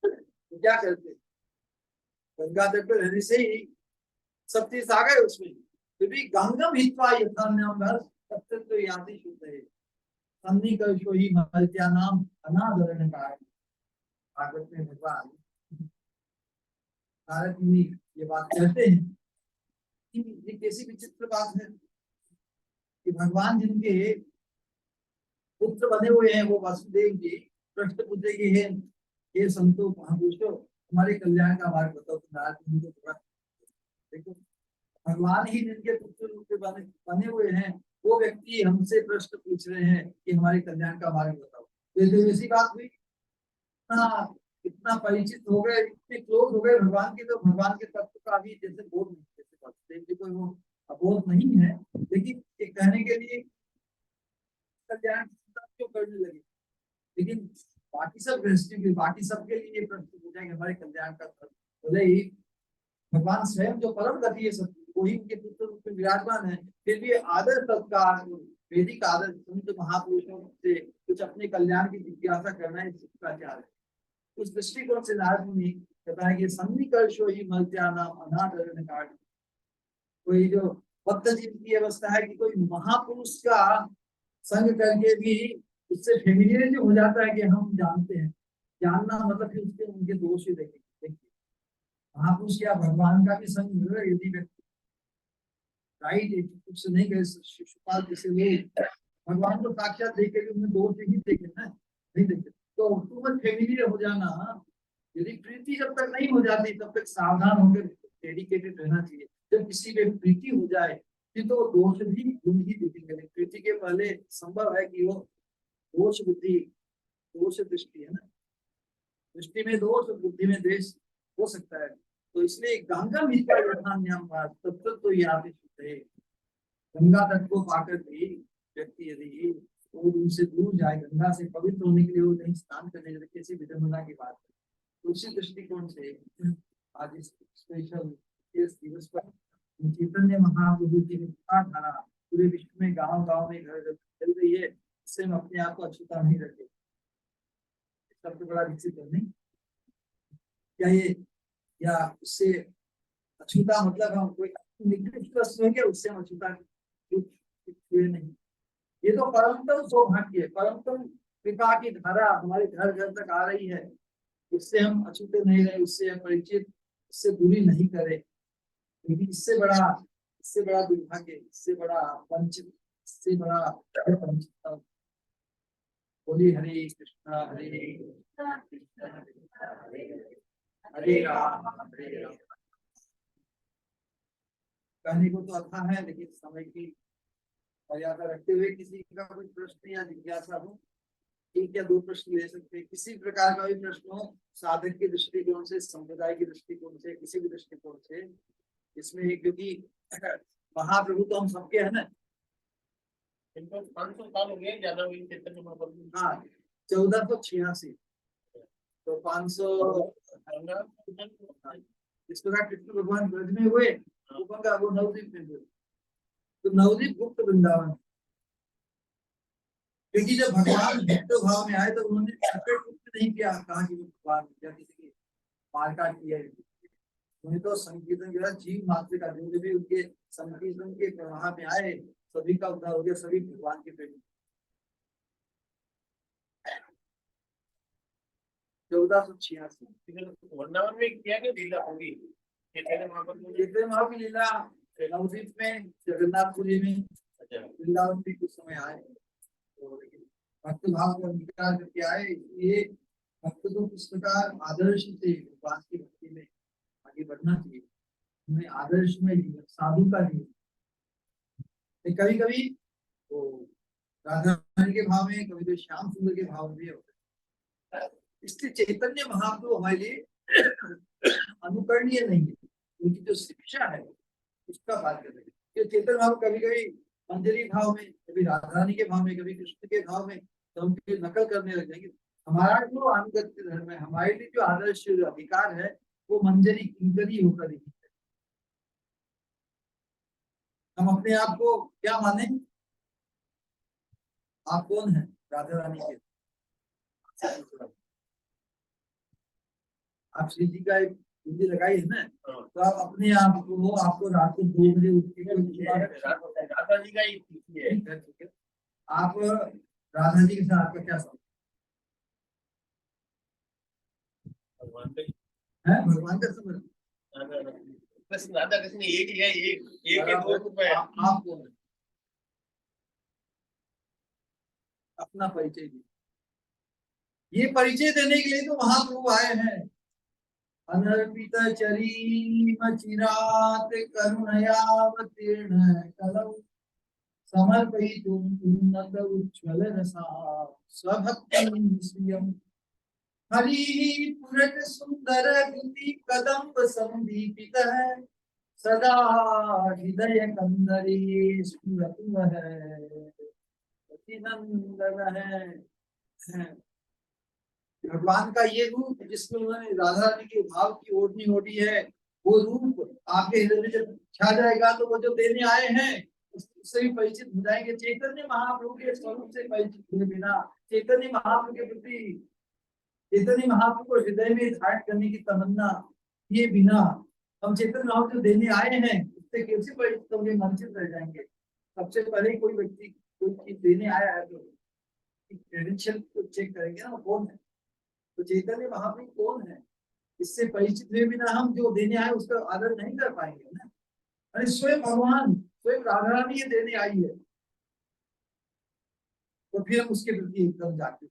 तो क्या करते हैं, गंगा तट पर रहने से ही सब तीर्थ आ गए उसमें, फिर भी गंगम हित्वा यथान्यम तब तक तो याद ही शुद्ध है। सन्निकर्षो ही मर्त्या नाम अनादरण का भागवत में भगवान नारद मुनि ये बात कहते हैं कि ये कैसी विचित्र बात है कि भगवान जिनके पुत्र बने हुए हैं वो वासुदेव जी प्रश्न पूछे कि हे संतो महापुरुषों हमारे कल्याण का मार्ग बताओ। तो नारद मुनि को देखो भगवान ही जिनके पुत्र रूप में बने हुए हैं वो व्यक्ति हमसे प्रश्न पूछ रहे हैं कि हमारे कल्याण का मार्ग बताओ। तो ऐसी बात हुई, इतना परिचित हो गए, इतने क्लोज हो गए भगवान के, तो भगवान के तत्व का भी जैसे बोध नहीं, जैसे वासुदेव जी को वो अबोध नहीं है, लेकिन एक कहने के लिए कल्याण क्यों करने लगे। लेकिन बाकी सब गृहस्थी बाकी सबके लिए प्रश्न पूछा कि हमारे कल्याण का बोले ही भगवान स्वयं जो परम गति है सब वही उनके पुत्र रूप में विराजमान है, फिर भी आदर सत्कार वैदिक आदर्श संत महापुरुषों से कुछ अपने कल्याण की जिज्ञासा करना है, शिष्टाचार है। उस दृष्टिकोण से नारद मुनि बताया कि सन्निकर्षो ही मर्त्यानाम अनादरण काट। कोई जो भक्त जीवन की अवस्था है कि कोई महापुरुष का संग करके भी उससे फेमिलियर हो जाता है कि हम जानते हैं। जानना मतलब कि उसके उनके दोष ही देखेंगे। महापुरुष या भगवान का भी संग यदि व्यक्ति राइट कुछ नहीं कहे, शिशुपाल जैसे लोग भगवान को साक्षात देखे भी उन्हें दोष नहीं देखे ना, नहीं देखे। तो तुम फेमिलियर हो जाना, यदि प्रीति जब तक नहीं हो जाती तब तक सावधान होकर डेडिकेटेड रहना चाहिए। जब किसी में प्रीति हो जाए फिर तो दोष भी गुण ही दिखेंगे। प्रीति के पहले संभव है कि वो दोष बुद्धि, दोष दृष्टि है ना, दृष्टि में दोष बुद्धि में द्वेष हो सकता है। तो इसलिए गंगा मित्र तब तक तो यहाँ पे शुद्ध है। गंगा तट को पाकर भी व्यक्ति यदि वो उनसे दूर जाए, गंगा से पवित्र होने के लिए वो कहीं स्नान करने जाए, किसी विडंबना की बात है। तो उसी दृष्टिकोण से आज इस स्पेशल इस दिवस पर चैतन्य महाप्रभु की धारा पूरे विश्व में गांव-गांव में घर चल रही है। इससे हम अपने आप को अछूता नहीं रखे, सबसे बड़ा विकसित है नहीं क्या ये, या उससे अछूता मतलब हम कोई निकृष्ट वस्तु है क्या उससे हम अछूता नहीं। ये तो परमतम सौभाग्य है, परमतम कृपा की धारा हमारे घर घर तक आ रही है। उससे हम अछूते नहीं रहे, उससे हम परिचित, उससे दूरी नहीं करे। क्योंकि इससे बड़ा दुर्भाग्य, इससे बड़ा वंचित, इससे बड़ा वंचित। बोली हरे कृष्णा हरे हरे राम हरे राम। कहने को तो अच्छा है, लेकिन समय की मर्यादा रखते हुए किसी का कोई प्रश्न या जिज्ञासा हो, एक या दो प्रश्न ले सकते हैं। किसी प्रकार का भी प्रश्न हो, साधक के दृष्टिकोण से, संप्रदाय के दृष्टिकोण से, किसी भी दृष्टिकोण से, इसमें क्योंकि महाप्रभु तो हम सबके है ना। 500 साल हो गए ज्यादा हुई चैतन्य महाप्रभु। हाँ 1486 तो 500 इस प्रकार कृष्ण भगवान ब्रज में हुए, वो नवदीप में हुए। तो नवदीप गुप्त वृंदावन, क्योंकि जब भगवान भक्त भाव में आए तो उन्होंने नहीं किया, कहा कि भगवान या किसी की मारकाट किया। उन्हें तो संकीर्तन के बाद जीव मात्र का जो भी उनके संकीर्तन के प्रवाह में आए सभी का उद्धार हो गया, सभी भगवान के प्रेमी। 1486 वृंदावन में क्या क्या लीला होगी? चैतन्य महाप्रभु की लीला नवदीप में, जगन्नाथपुरी में, वृंदावन भी कुछ समय आए। तो भक्त भाव को अंगीकार करके आए। ये भक्त को किस प्रकार आदर्श से भगवान की भक्ति में आगे बढ़ना चाहिए, उन्हें आदर्श में साधु का जीवन। कभी कभी तो राधा रानी के भाव में, कभी तो श्याम सुंदर के भाव में होते हैं। इसलिए चैतन्य महाप्रभु हमारे लिए अनुकरणीय नहीं है। उनकी जो शिक्षा है उसका बात कर रहे हैं। चैतन्य भाव कभी कभी मंजरी भाव में, कभी राधा रानी के भाव में, कभी कृष्ण के भाव में, तो हम नकल करने लग जाएंगे। हमारा जो अनुगत्य धर्म है, हमारे लिए जो आदर्श अधिकार है वो मंजरी किंकरी होकर ही। हम अपने आप को क्या माने? आप कौन है? राधा रानी के। आप श्री जी का हिंदी लगाई है ना, तो आप अपने आप को, आपको रात को 2 बजे उठ के राधा जी का ही है। आप राधा जी के साथ आपका क्या संबंध है? भगवान का संबंध, राधा कृष्ण एक ही है, एक है, 2 रूप है। आप कौन है? अपना परिचय दीजिए। ये परिचय देने के लिए तो महाप्रभु आए हैं। अनर्पित चरीम चिरात करुणयावतीर्ण कलौ समर्पयितुम् उन्नत उज्ज्वल रसा स्वभक्तिं श्रियम् हरि पुरट सुंदर कृति कदम्ब संदीपितः सदा हृदय कंदरे स्फुरतु है नंदन है। भगवान का ये रूप जिसमें उन्होंने राधा रानी के भाव की ओढ़नी ओढ़ी है, वो रूप आपके हृदय में जब छा जाएगा तो वो जो देने आए हैं उससे भी परिचित हो जाएंगे। चैतन्य महाप्रभु के स्वरूप से परिचित हुए बिना, चैतन्य महाप्रभु के प्रति, चैतन्य महाप्रभु को हृदय में धारण करने की तमन्ना ये बिना हम चैतन्य महाप्रभु जो देने आए हैं उससे कैसे परिचित होंगे, वंचित रह जाएंगे। सबसे पहले कोई व्यक्ति कोई चीज देने आया है तो क्रेडेंशियल को चेक करेंगे ना, कौन है। तो चैतन्य महाप्रभु कौन है, इससे परिचित हुए बिना हम जो देने आए उसका आदर नहीं कर पाएंगे ना। अरे स्वयं भगवान, स्वयं राधा रानी ये देने आई है, तो फिर हम उसके प्रति एकदम जागृत।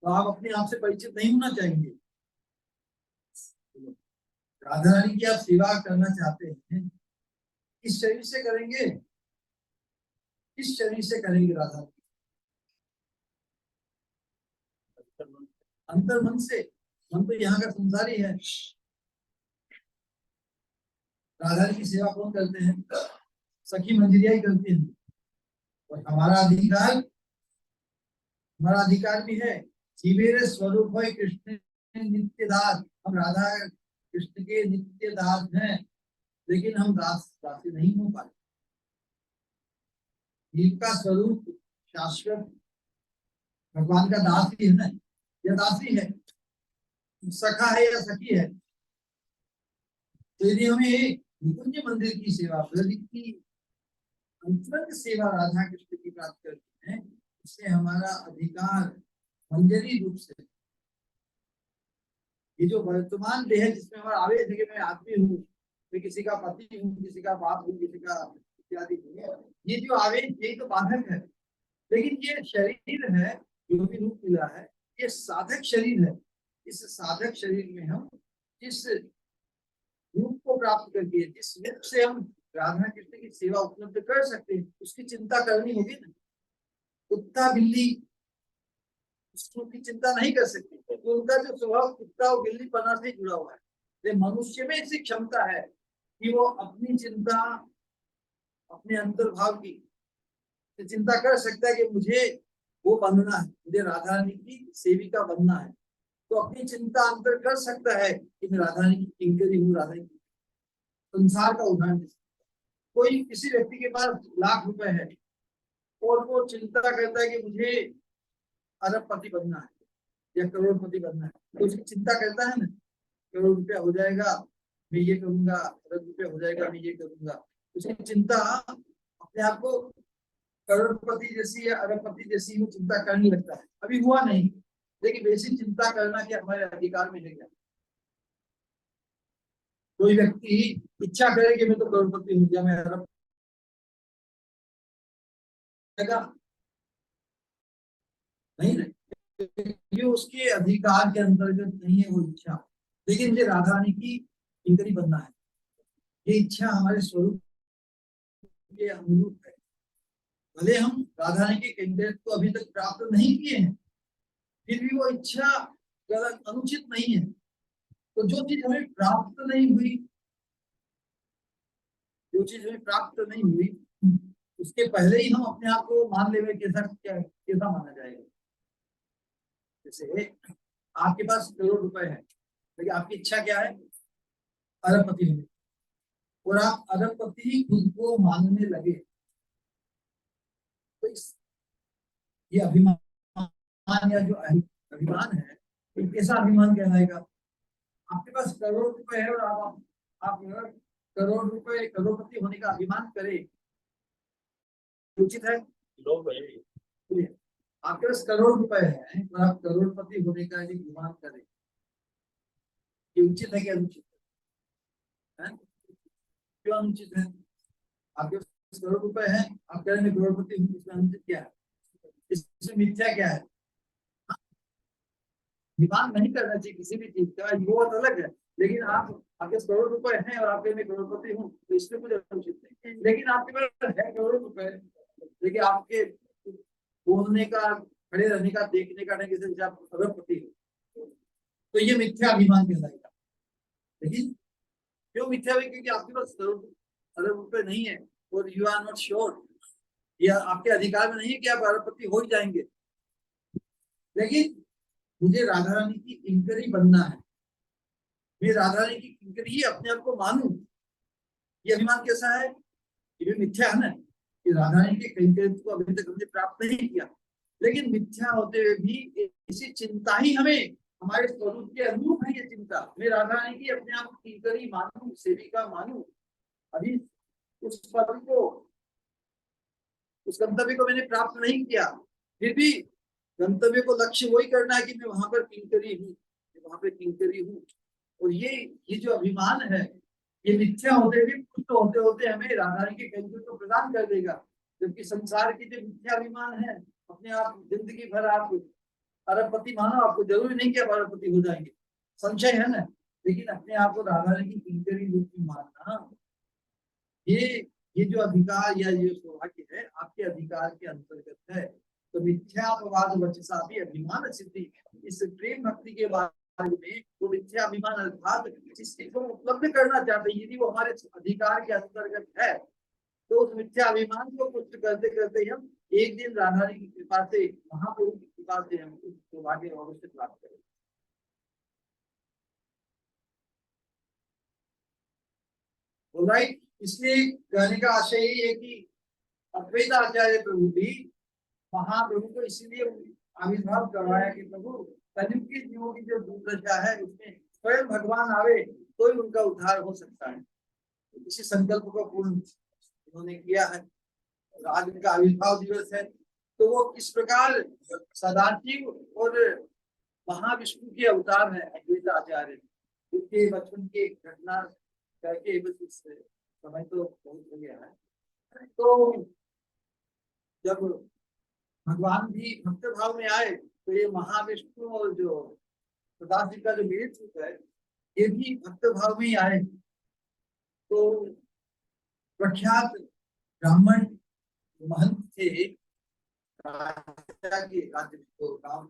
तो आप अपने आप से परिचित नहीं होना चाहिए। राधा रानी की आप सेवा करना चाहते हैं, किस शरीर से करेंगे, किस शरीर से करेंगे राधा रानी? अंतर मन से। मन तो यहाँ का संसारी है। राधा रानी की सेवा कौन करते हैं? सखी मंजरिया ही करते हैं। और हमारा अधिकार भी है। शिवेर स्वरूप है कृष्ण नित्य दास, हम राधा कृष्ण के नित्य दास हैं, लेकिन हम दासी नहीं हो पाए। जीव का स्वरूप शाश्वत भगवान का दास ही है ना, या दासी है, सखा है या सखी है। तो यदि हमें निकुंज मंदिर की सेवा, ब्रज की अंतरंग सेवा राधा कृष्ण की प्राप्त करते हैं, इससे हमारा अधिकार मंजरी रूप से, ये जो वर्तमान देह जिसमें हमारा आवेश है कि मैं आदमी हूँ, मैं किसी का पति हूँ, किसी का बाप हूँ, किसी का इत्यादि हूँ, ये जो आवेश यही तो बाधक है। लेकिन ये शरीर है जो भी रूप मिला है, ये साधक शरीर है। इस साधक शरीर में हम जिस रूप को प्राप्त करके, जिस रूप से हम राधा कृष्ण की सेवा उपलब्ध कर सकते हैं, उसकी चिंता करनी होगी ना। कुत्ता बिल्ली उसकी चिंता नहीं कर सकती, तो उनका जो स्वभाव कुत्ता और बिल्ली पना से जुड़ा हुआ है। लेकिन मनुष्य में ऐसी क्षमता है कि वो अपनी चिंता, अपने अंतर्भाव की चिंता कर सकता है कि मुझे वो बनना है, मुझे राधा रानी की सेविका बनना है। तो अपनी चिंता अंतर कर सकता है कि मैं राधा रानी की किंकरी हूँ, राधा रानी। संसार का उदाहरण, कोई किसी व्यक्ति के पास लाख रुपए है और वो चिंता करता है कि मुझे अरबपति बनना है या करोड़पति बनना है, तो उसकी चिंता करता है ना, करोड़ रुपया हो जाएगा मैं ये करूंगा, अरब रुपया हो जाएगा मैं ये करूंगा। उसकी चिंता अपने आप को करोड़पति जैसी या अरबपति जैसी वो चिंता करने लगता है। अभी हुआ नहीं, लेकिन वैसी चिंता करना क्या हमारे अधिकार में है क्या? कोई व्यक्ति इच्छा करे कि मैं तो करोड़पति हूँ या मैं अरब, नहीं नहीं, ये उसके अधिकार के अंतर्गत नहीं है वो इच्छा। लेकिन मुझे राधा रानी की किंकरी बनना है, ये इच्छा हमारे स्वरूप के अनुरूप है। भले हम राधा रानी के किंकरी को अभी तक प्राप्त नहीं किए हैं, फिर भी वो इच्छा गलत अनुचित नहीं है। तो जो चीज हमें प्राप्त नहीं हुई, जो चीज हमें प्राप्त नहीं हुई, उसके पहले ही हम अपने आप को मान लेंगे कैसा माना जाएगा। जैसे आपके पास करोड़ रुपए है, लेकिन आपकी इच्छा क्या है? अरबपति होने, और आप अरबपति ही खुद को मानने लगे, तो ये अभिमान या जो अभिमान है, ये कैसा अभिमान कहलाएगा? आपके पास करोड़ रुपए है और आप करोड़ रुपए करोड़पति होने का अभिमान करें, उचित है? आपके पास करोड़ रुपए है और आप करोड़पति होने का यदि अभिमान करें, ये उचित है कि अनुचित है? क्यों अनुचित है? आपके पास करोड़ रुपए है, आप कह रहे हैं करोड़पति हूँ, इसमें अनुचित क्या है? इसमें मिथ्या क्या है? अभिमान नहीं करना चाहिए किसी भी चीज का, वो अलग है। लेकिन आपके करोड़ रुपए हैं और आप कह रहे करोड़पति हूँ, तो इसमें कुछ अनुचित नहीं। लेकिन आपके पास है करोड़ रुपए, लेकिन आपके बोलने का, खड़े रहने का, देखने का नहीं, किसी आप अरबपति हो, तो ये मिथ्या अभिमान कहलाएगा। लेकिन क्यों मिथ्या है? क्योंकि आपके पास अरब रुपए नहीं है और यू आर नॉट श्योर, या आपके अधिकार में नहीं है कि आप अरबपति हो ही जाएंगे। लेकिन मुझे राधा रानी की किंकरी बनना है, मैं राधा रानी की किंकरी ही अपने आप को मानूं, ये अभिमान कैसा है? ये भी मिथ्या है ना कि राधा रानी के कैंकर्य को अभी तक हमने प्राप्त नहीं किया, लेकिन मिथ्या होते हुए भी इसी चिंता ही हमें हमारे स्वरूप के अनुरूप है। ये चिंता मैं राधा रानी की अपने आप किंकरी मानूं, सेविका मानूं, अभी उस पद को, उस गंतव्य को मैंने प्राप्त नहीं किया, फिर भी गंतव्य को लक्ष्य वही करना है कि मैं वहां पर किंकरी हूँ, वहां पर किंकरी हूँ। और ये जो अभिमान है ये मिथ्या होते भी पुष्ट होते होते हमें राधा रानी के कैंकर को प्रदान कर देगा। जबकि संसार की जो मिथ्या अभिमान है, अपने आप जिंदगी भर आप अरबपति मानो, आपको जरूरी नहीं कि आप अरबपति हो जाएंगे, संशय है ना, लेकिन अपने आप को राधा रानी की किंकरी रूप में मानना, ये जो अधिकार या ये सौभाग्य है आपके अधिकार के अंतर्गत है। तो मिथ्यापवाद वचसा भी अभिमान सिद्धि, इस प्रेम भक्ति के मार्ग में वो मिथ्या अभिमान अर्थात जिस चीज को उपलब्ध करना चाहते हैं, यदि वो हमारे अधिकार के अंतर्गत है, तो उस मिथ्या अभिमान को पुष्ट करते करते हम एक दिन राधा रानी की कृपा से, महाप्रभु की कृपा से हम उस सौभाग्य अवश्य प्राप्त करेंगे। राइट, इसलिए कहने का आशय यही है कि अद्वैत आचार्य प्रभु भी महाप्रभु को इसीलिए आविर्भाव करवाया कि प्रभु कलयुग की जीवों की जो दुर्दशा है उसमें स्वयं भगवान आवे तो ही उनका उद्धार हो सकता है। इसी संकल्प को पूर्ण उन्होंने किया है। आज उनका आविर्भाव दिवस है, तो वो किस प्रकार सदाशिव और महाविष्णु के अवतार है अद्वैत आचार्य, उनके बचपन की एक घटना करके बस समय तो बहुत हो गया है। तो जब भगवान भी भक्त भाव में आए तो ये महाविष्णु और जो सदाशिव का जो मिलित रूप है ये भी भक्त भाव में ही आए। तो प्रख्यात ब्राह्मण महंत थे राजा के राज्य में, तो गांव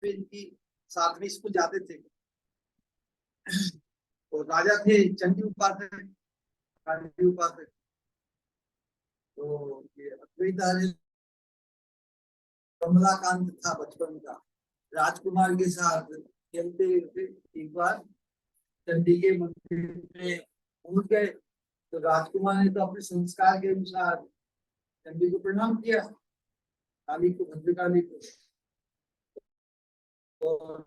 इनकी साथ में स्कूल जाते थे। और राजा थे चंडी उपाध्याय, चंडी उपाध्याय। तो ये अद्वैत कमलाकांत था बचपन का, राजकुमार के साथ खेलते हुए एक बार चंडी के मंदिर में पहुंच गए। तो राजकुमार ने तो अपने संस्कार के अनुसार चंडी को प्रणाम किया, काली को, भद्रकाली को। और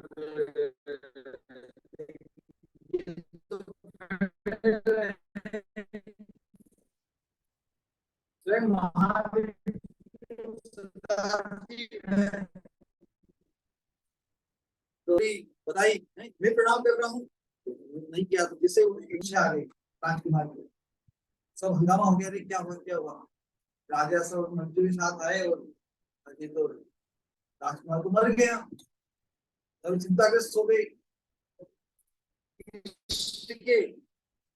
स्वयं महावीर तो बताई नहीं मैं प्रणाम कर रहा हूँ, नहीं किया तो जिससे इच्छा आ गई राजकुमार को। सब हंगामा हो गया, क्या हुआ क्या हुआ। राजा सब मंत्री के साथ आए और ये तो राजकुमार को मर गया, तब चिंताग्रस्त हो गई के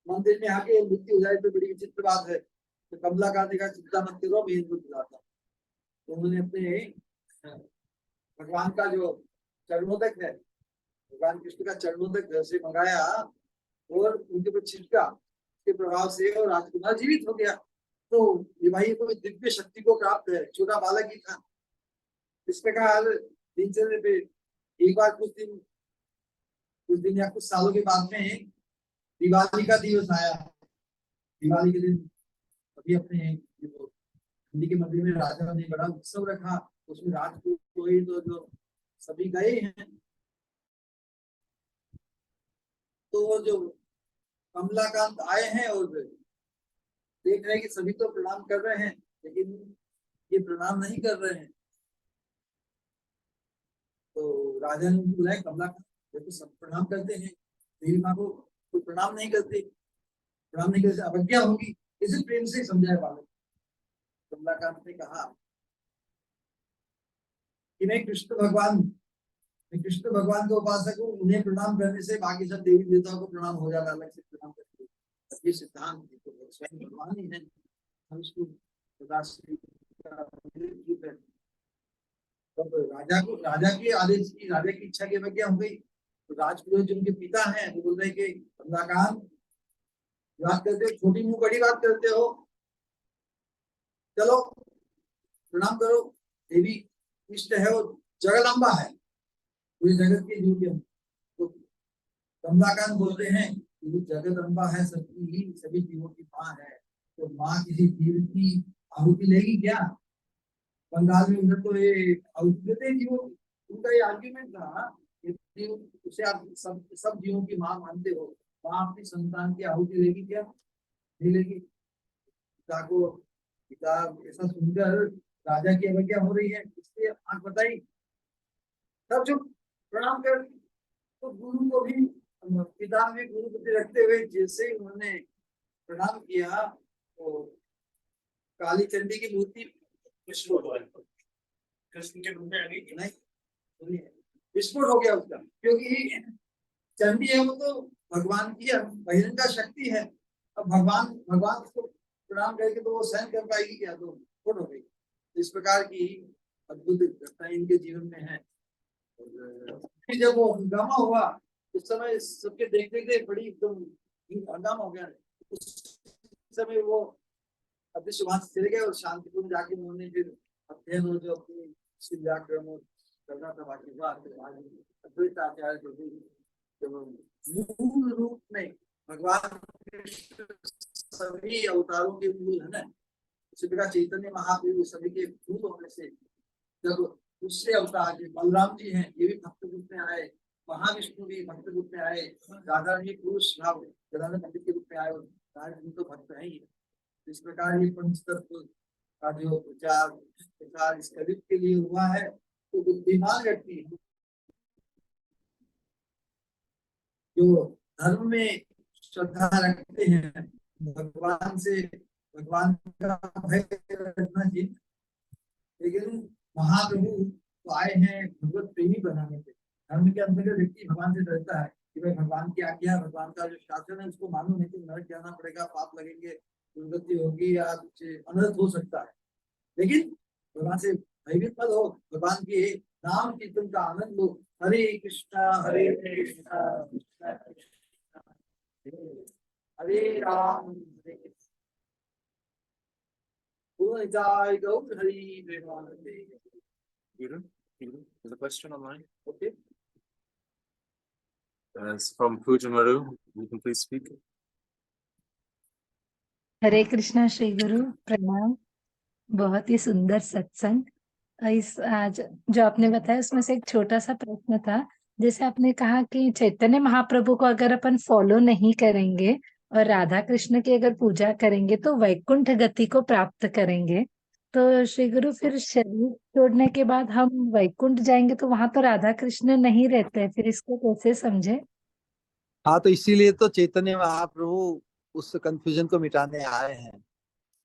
मंदिर में आके मृत्यु हो जाए तो बड़ी विचित्र बात है। तो कमलाकांत का चिंता मत करो मैं इनको बुलाता। तो उन्होंने अपने भगवान का जो चरणोदक है, भगवान कृष्ण का चरणोदक घर से मंगाया और उनके ऊपर छिड़का, के प्रभाव से और राजकुमार जीवित हो गया। तो ये भाई कोई दिव्य शक्ति को प्राप्त है, छोटा बालक ही था। इस प्रकार दिनचर्या पे एक बार कुछ दिन या कुछ सालों के बाद में दिवाली का दिवस आया। दिवाली के दिन अभी अपने हिंदी के मंदिर में राजा ने बड़ा उत्सव रखा, उसमें राजपुरोहित तो जो सभी गए हैं। तो जो कमलाकांत आए हैं और देख रहे हैं कि सभी तो प्रणाम कर रहे हैं लेकिन ये प्रणाम नहीं कर रहे हैं। तो राजा ने बुलाया, कमलाकांत देखो सब प्रणाम करते हैं, मेरी माँ को कोई प्रणाम नहीं करते, प्रणाम नहीं करते अवज्ञा होगी, इसे प्रेम से समझाया बालक। कमलाकांत ने कहा कि मैं कृष्ण भगवान का उपासक हूँ, उन्हें प्रणाम करने से बाकी सब देवी देवताओं को प्रणाम हो जाता, अलग से प्रणाम करते। ये सिद्धांत तो स्वयं भगवान ही है, हम इसको राजा के आदेश की, राजा की इच्छा की अवज्ञा हो गई। तो राजपुरोहित जो उनके पिता हैं वो बोल रहे कि कमलाकांत बात करते हो, छोटी मुंह बड़ी बात करते हो, चलो प्रणाम करो। देवी इष्ट है और जगदम्बा है, पूरी जगत की जीव। तो कमलाकांत बोलते हैं कि जगदम्बा है सबकी ही, सभी जीवों की माँ है, तो माँ किसी जीव की आहुति लेगी क्या? बंगाल में उधर तो ये आहुति देते हैं जीवों की। उनका ये आर्ग्यूमेंट था कि उसे आप सब जीवों की माँ मानते हो, माँ अपनी संतान की आहुति लेगी क्या? नहीं लेगी। पिता को, पिता ऐसा सुनकर राजा की अवज्ञा हो रही है, इसलिए आंख बताई, तब जो प्रणाम कर, तो गुरु को भी, पिता में गुरु प्रति रखते हुए जैसे ही उन्होंने प्रणाम किया, तो काली चंडी की मूर्ति विस्फोट हो गई। कृष्ण के रूप में आ गई। नहीं, सुनिए, विस्फोट हो गया उसका, क्योंकि चंडी है वो तो भगवान की बहिरंग शक्ति है। अब भगवान भगवान उसको प्रणाम करके तो वो सहन कर पाएगी क्या? तो विस्फोट हो गई। इस प्रकार की अद्भुत घटनाएं इनके जीवन में है। फिर जब वो हंगामा हुआ, उस समय सबके देखते देखते बड़ी एकदम हंगामा हो गया। उस समय वो अदृश्य वहां से चले गए और शांतिपूर्ण जाके उन्होंने फिर अध्ययन और जो अपनी व्याकरण करना था बाकी बात, अद्वैत आचार्य जो भी, तो मूल रूप में भगवान कृष्ण सभी अवतारों के मूल है ना। उसी प्रकार चैतन्य महाप्रभु सभी के मूल होने से, जब दूसरे अवतार जो बलराम जी हैं, ये भी भक्त रूप में आए, महाविष्णु भी भक्त रूप में आए, राधा जी पुरुष भाव गदाधर पंडित के रूप में आए, और नारायण तो भक्त है ही। इस प्रकार ये पंचतत्व का जो प्रचार इस कलियुग के लिए हुआ है, तो बुद्धिमान व्यक्ति जो धर्म में श्रद्धा रखते हैं, भगवान से, भगवान का भय रखना चाहिए। लेकिन महाप्रभु तो आए हैं भगवत प्रेमी बनाने के। धर्म के अंतर्गत व्यक्ति भगवान से डरता है कि भाई भगवान की आज्ञा, भगवान का जो शासन है उसको मानो, नहीं तो नरक जाना पड़ेगा, पाप लगेंगे, दुर्गति होगी या कुछ अनर्थ हो सकता है। लेकिन भगवान से भयभीत मत हो, भगवान के नाम कीर्तन का आनंद लो। हरे कृष्णा हरे कृष्णा कृष्णा कृष्णा हरे राम हरे राम, जय गौर हरि प्रेमानंदे। Guru, there's a question online. Okay. It's from Pujamaru. You can please speak. हरे कृष्णा श्री गुरु प्रणाम। बहुत ही सुंदर सत्संग। इस आज जो आपने बताया उसमें से एक छोटा सा प्रश्न था। जैसे आपने कहा कि चैतन्य महाप्रभु को अगर अपन फॉलो नहीं करेंगे और राधा कृष्ण की अगर पूजा करेंगे तो वैकुंठ गति को प्राप्त करेंगे। तो श्री गुरु फिर शरीर छोड़ने के बाद हम वैकुंठ जाएंगे तो वहां तो राधा कृष्ण नहीं रहते, फिर इसको कैसे समझे? हाँ, तो इसीलिए तो चैतन्य महाप्रभु उस कंफ्यूजन को मिटाने आए हैं,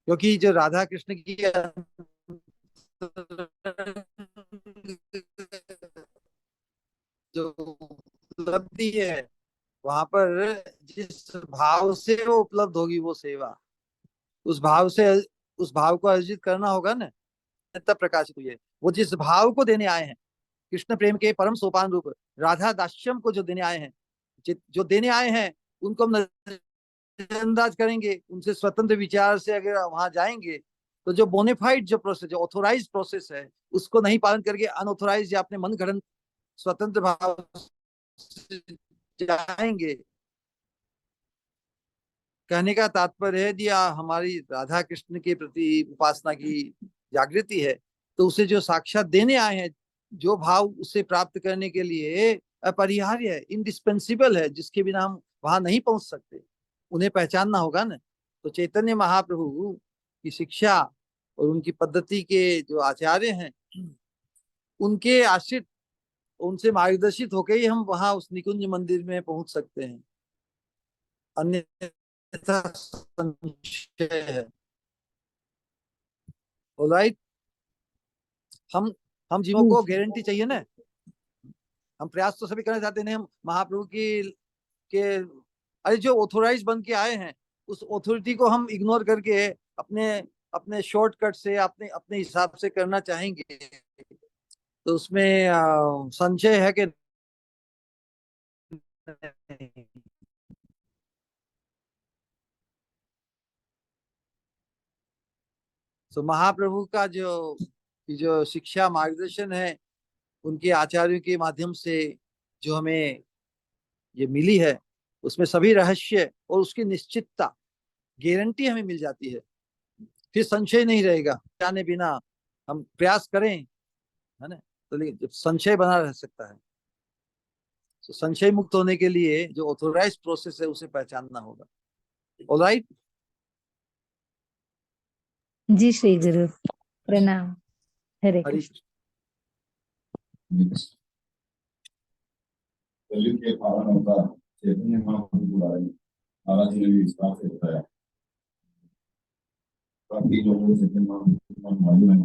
क्योंकि जो राधा कृष्ण की जो उपलब्धि है, वहां पर जिस भाव से वो उपलब्ध होगी वो सेवा, उस भाव से, उस भाव को अर्जित करना होगा ना, तब प्रकाशित हुई है। वो जिस भाव को देने आए हैं, कृष्ण प्रेम के परम सोपान रूप राधा दास्यम को जो देने आए हैं, जो देने आए हैं, उनको हम नजरअंदाज करेंगे, उनसे स्वतंत्र विचार से अगर वहां जाएंगे, तो जो बोनेफाइड जो प्रोसेस, जो ऑथोराइज प्रोसेस है, उसको नहीं पालन करके अनऑथोराइज या अपने मन गढ़ंत स्वतंत्र भाव से जाएंगे। कहने का तात्पर्य है, यदि हमारी राधा कृष्ण के प्रति उपासना की जागृति है, तो उसे जो साक्षात देने आए हैं, जो भाव उसे प्राप्त करने के लिए अपरिहार्य है, इंडिस्पेंसिबल है, जिसके बिना हम वहां नहीं पहुंच सकते, उन्हें पहचानना होगा ना। तो चैतन्य महाप्रभु की शिक्षा और उनकी पद्धति के जो आचार्य हैं, उनके आश्रित, उनसे मार्गदर्शित होकर ही हम वहां उस निकुंज मंदिर में पहुंच सकते हैं, अन्यथा संशय है। ऑलराइट, हम जीवों को गारंटी चाहिए ना। हम प्रयास तो सभी करना चाहते हैं, हम महाप्रभु की के अरे जो ऑथोराइज बन के आए हैं, उस ऑथोरिटी को हम इग्नोर करके अपने अपने शॉर्टकट से अपने अपने हिसाब से करना चाहेंगे, तो उसमें संशय है कि नहीं। तो महाप्रभु का जो शिक्षा मार्गदर्शन है, उनके आचार्यों के माध्यम से जो हमें ये मिली है, उसमें सभी रहस्य और उसकी निश्चितता, गारंटी हमें मिल जाती है। फिर संशय नहीं रहेगा, जाने बिना हम प्रयास करें, है ना, तो लेकिन जब संशय बना रह सकता है, तो संशय मुक्त होने के लिए जो ऑथोराइज प्रोसेस है उसे पहचानना होगा। ऑलराइट, जी श्री गुरु, प्रणाम। हरे हरी कृष्ण। कलयुग के पावन अवतार चैतन्य महाप्रभु के बारे में महाराज जी ने भी विस्तार से बताया। काफी लोगों को चैतन्य महाप्रभु का मालूम है,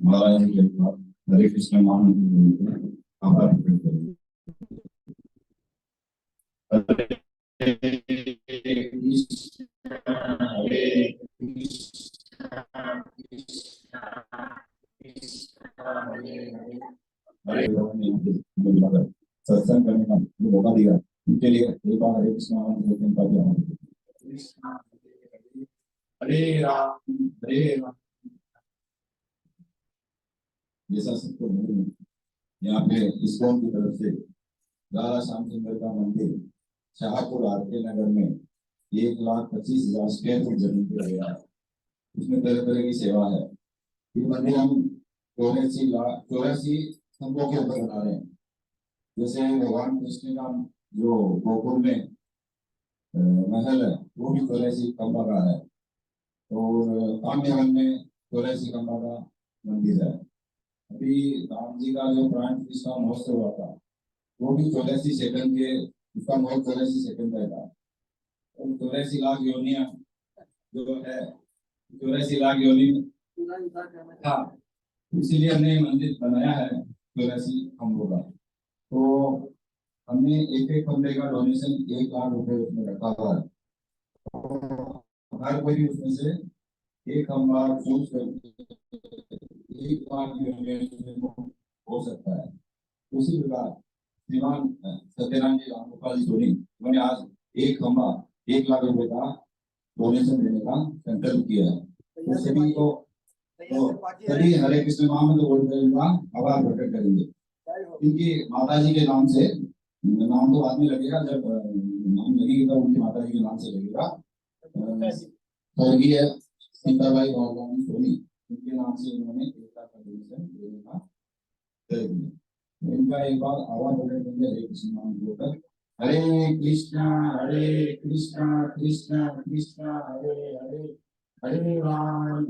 महाराज जी के बाद हरे कृष्ण महामंत्र आभार प्रकट करेंगे। हरे कृष्ण हरे कृष्ण कृष्ण कृष्ण हरे हरे, हरे भगवान सत्संग करने का जो मौका दिया उनके लिए एक बार हरे कृष्ण महामंत्र का भी आभार। कृष्ण हरे राम जैसा सबको मालूम है, यहाँ पे इस्कॉन की तरफ से राधा श्याम सुंदर का मंदिर शाहपुर आरके नगर में 1,25,000 स्क्वायर फुट जमीन पर गया है। उसमें तरह तरह की सेवा है। ये मंदिर हम 84 स्तंभों के ऊपर बना रहे हैं। जैसे भगवान कृष्ण का जो गोकुल में महल है वो भी 84 खंबा का है, और काम्यवन में 84 खंबा का मंदिर है। अभी राम जी का जो प्राण प्रतिष्ठा महोत्सव हुआ था वो भी 84 सेकंड के, उसका महोत्सव 84 सेकंड का था। और 84 लाख योनियां जो है, 84 लाख योनि, हाँ, इसीलिए हमने मंदिर बनाया है 84 खंभों का। तो हमने एक एक खंभे का डोनेशन 1 लाख रुपए उसमें रखा हुआ है। तो हर कोई उसमें से एक खंभा चूज करके 1 लाख हो सकता है। उसी प्रकार श्रीमान सत्यनारायण जी रामगोपाल जी सोनी उन्होंने आज एक खंभा 1 लाख रुपए का डोनेशन देने का संकल्प किया है। तो सभी को, तो सभी हरे कृष्ण महामंत्र बोलकर इनका आभार प्रकट करेंगे। इनकी माता जी के नाम से, नाम तो बाद में लगेगा, जब नाम लगेगा उनकी माता जी के नाम से लगेगा। स्वर्गीय सीताबाई भगवान सोनी, उनके नाम से उन्होंने 1 लाख का डोनेशन देने का कर दिया। इनका एक बार आवाज प्रकट करेंगे हरे कृष्ण नाम बोलकर। हरे कृष्ण कृष्ण कृष्ण हरे हरे, हरे राम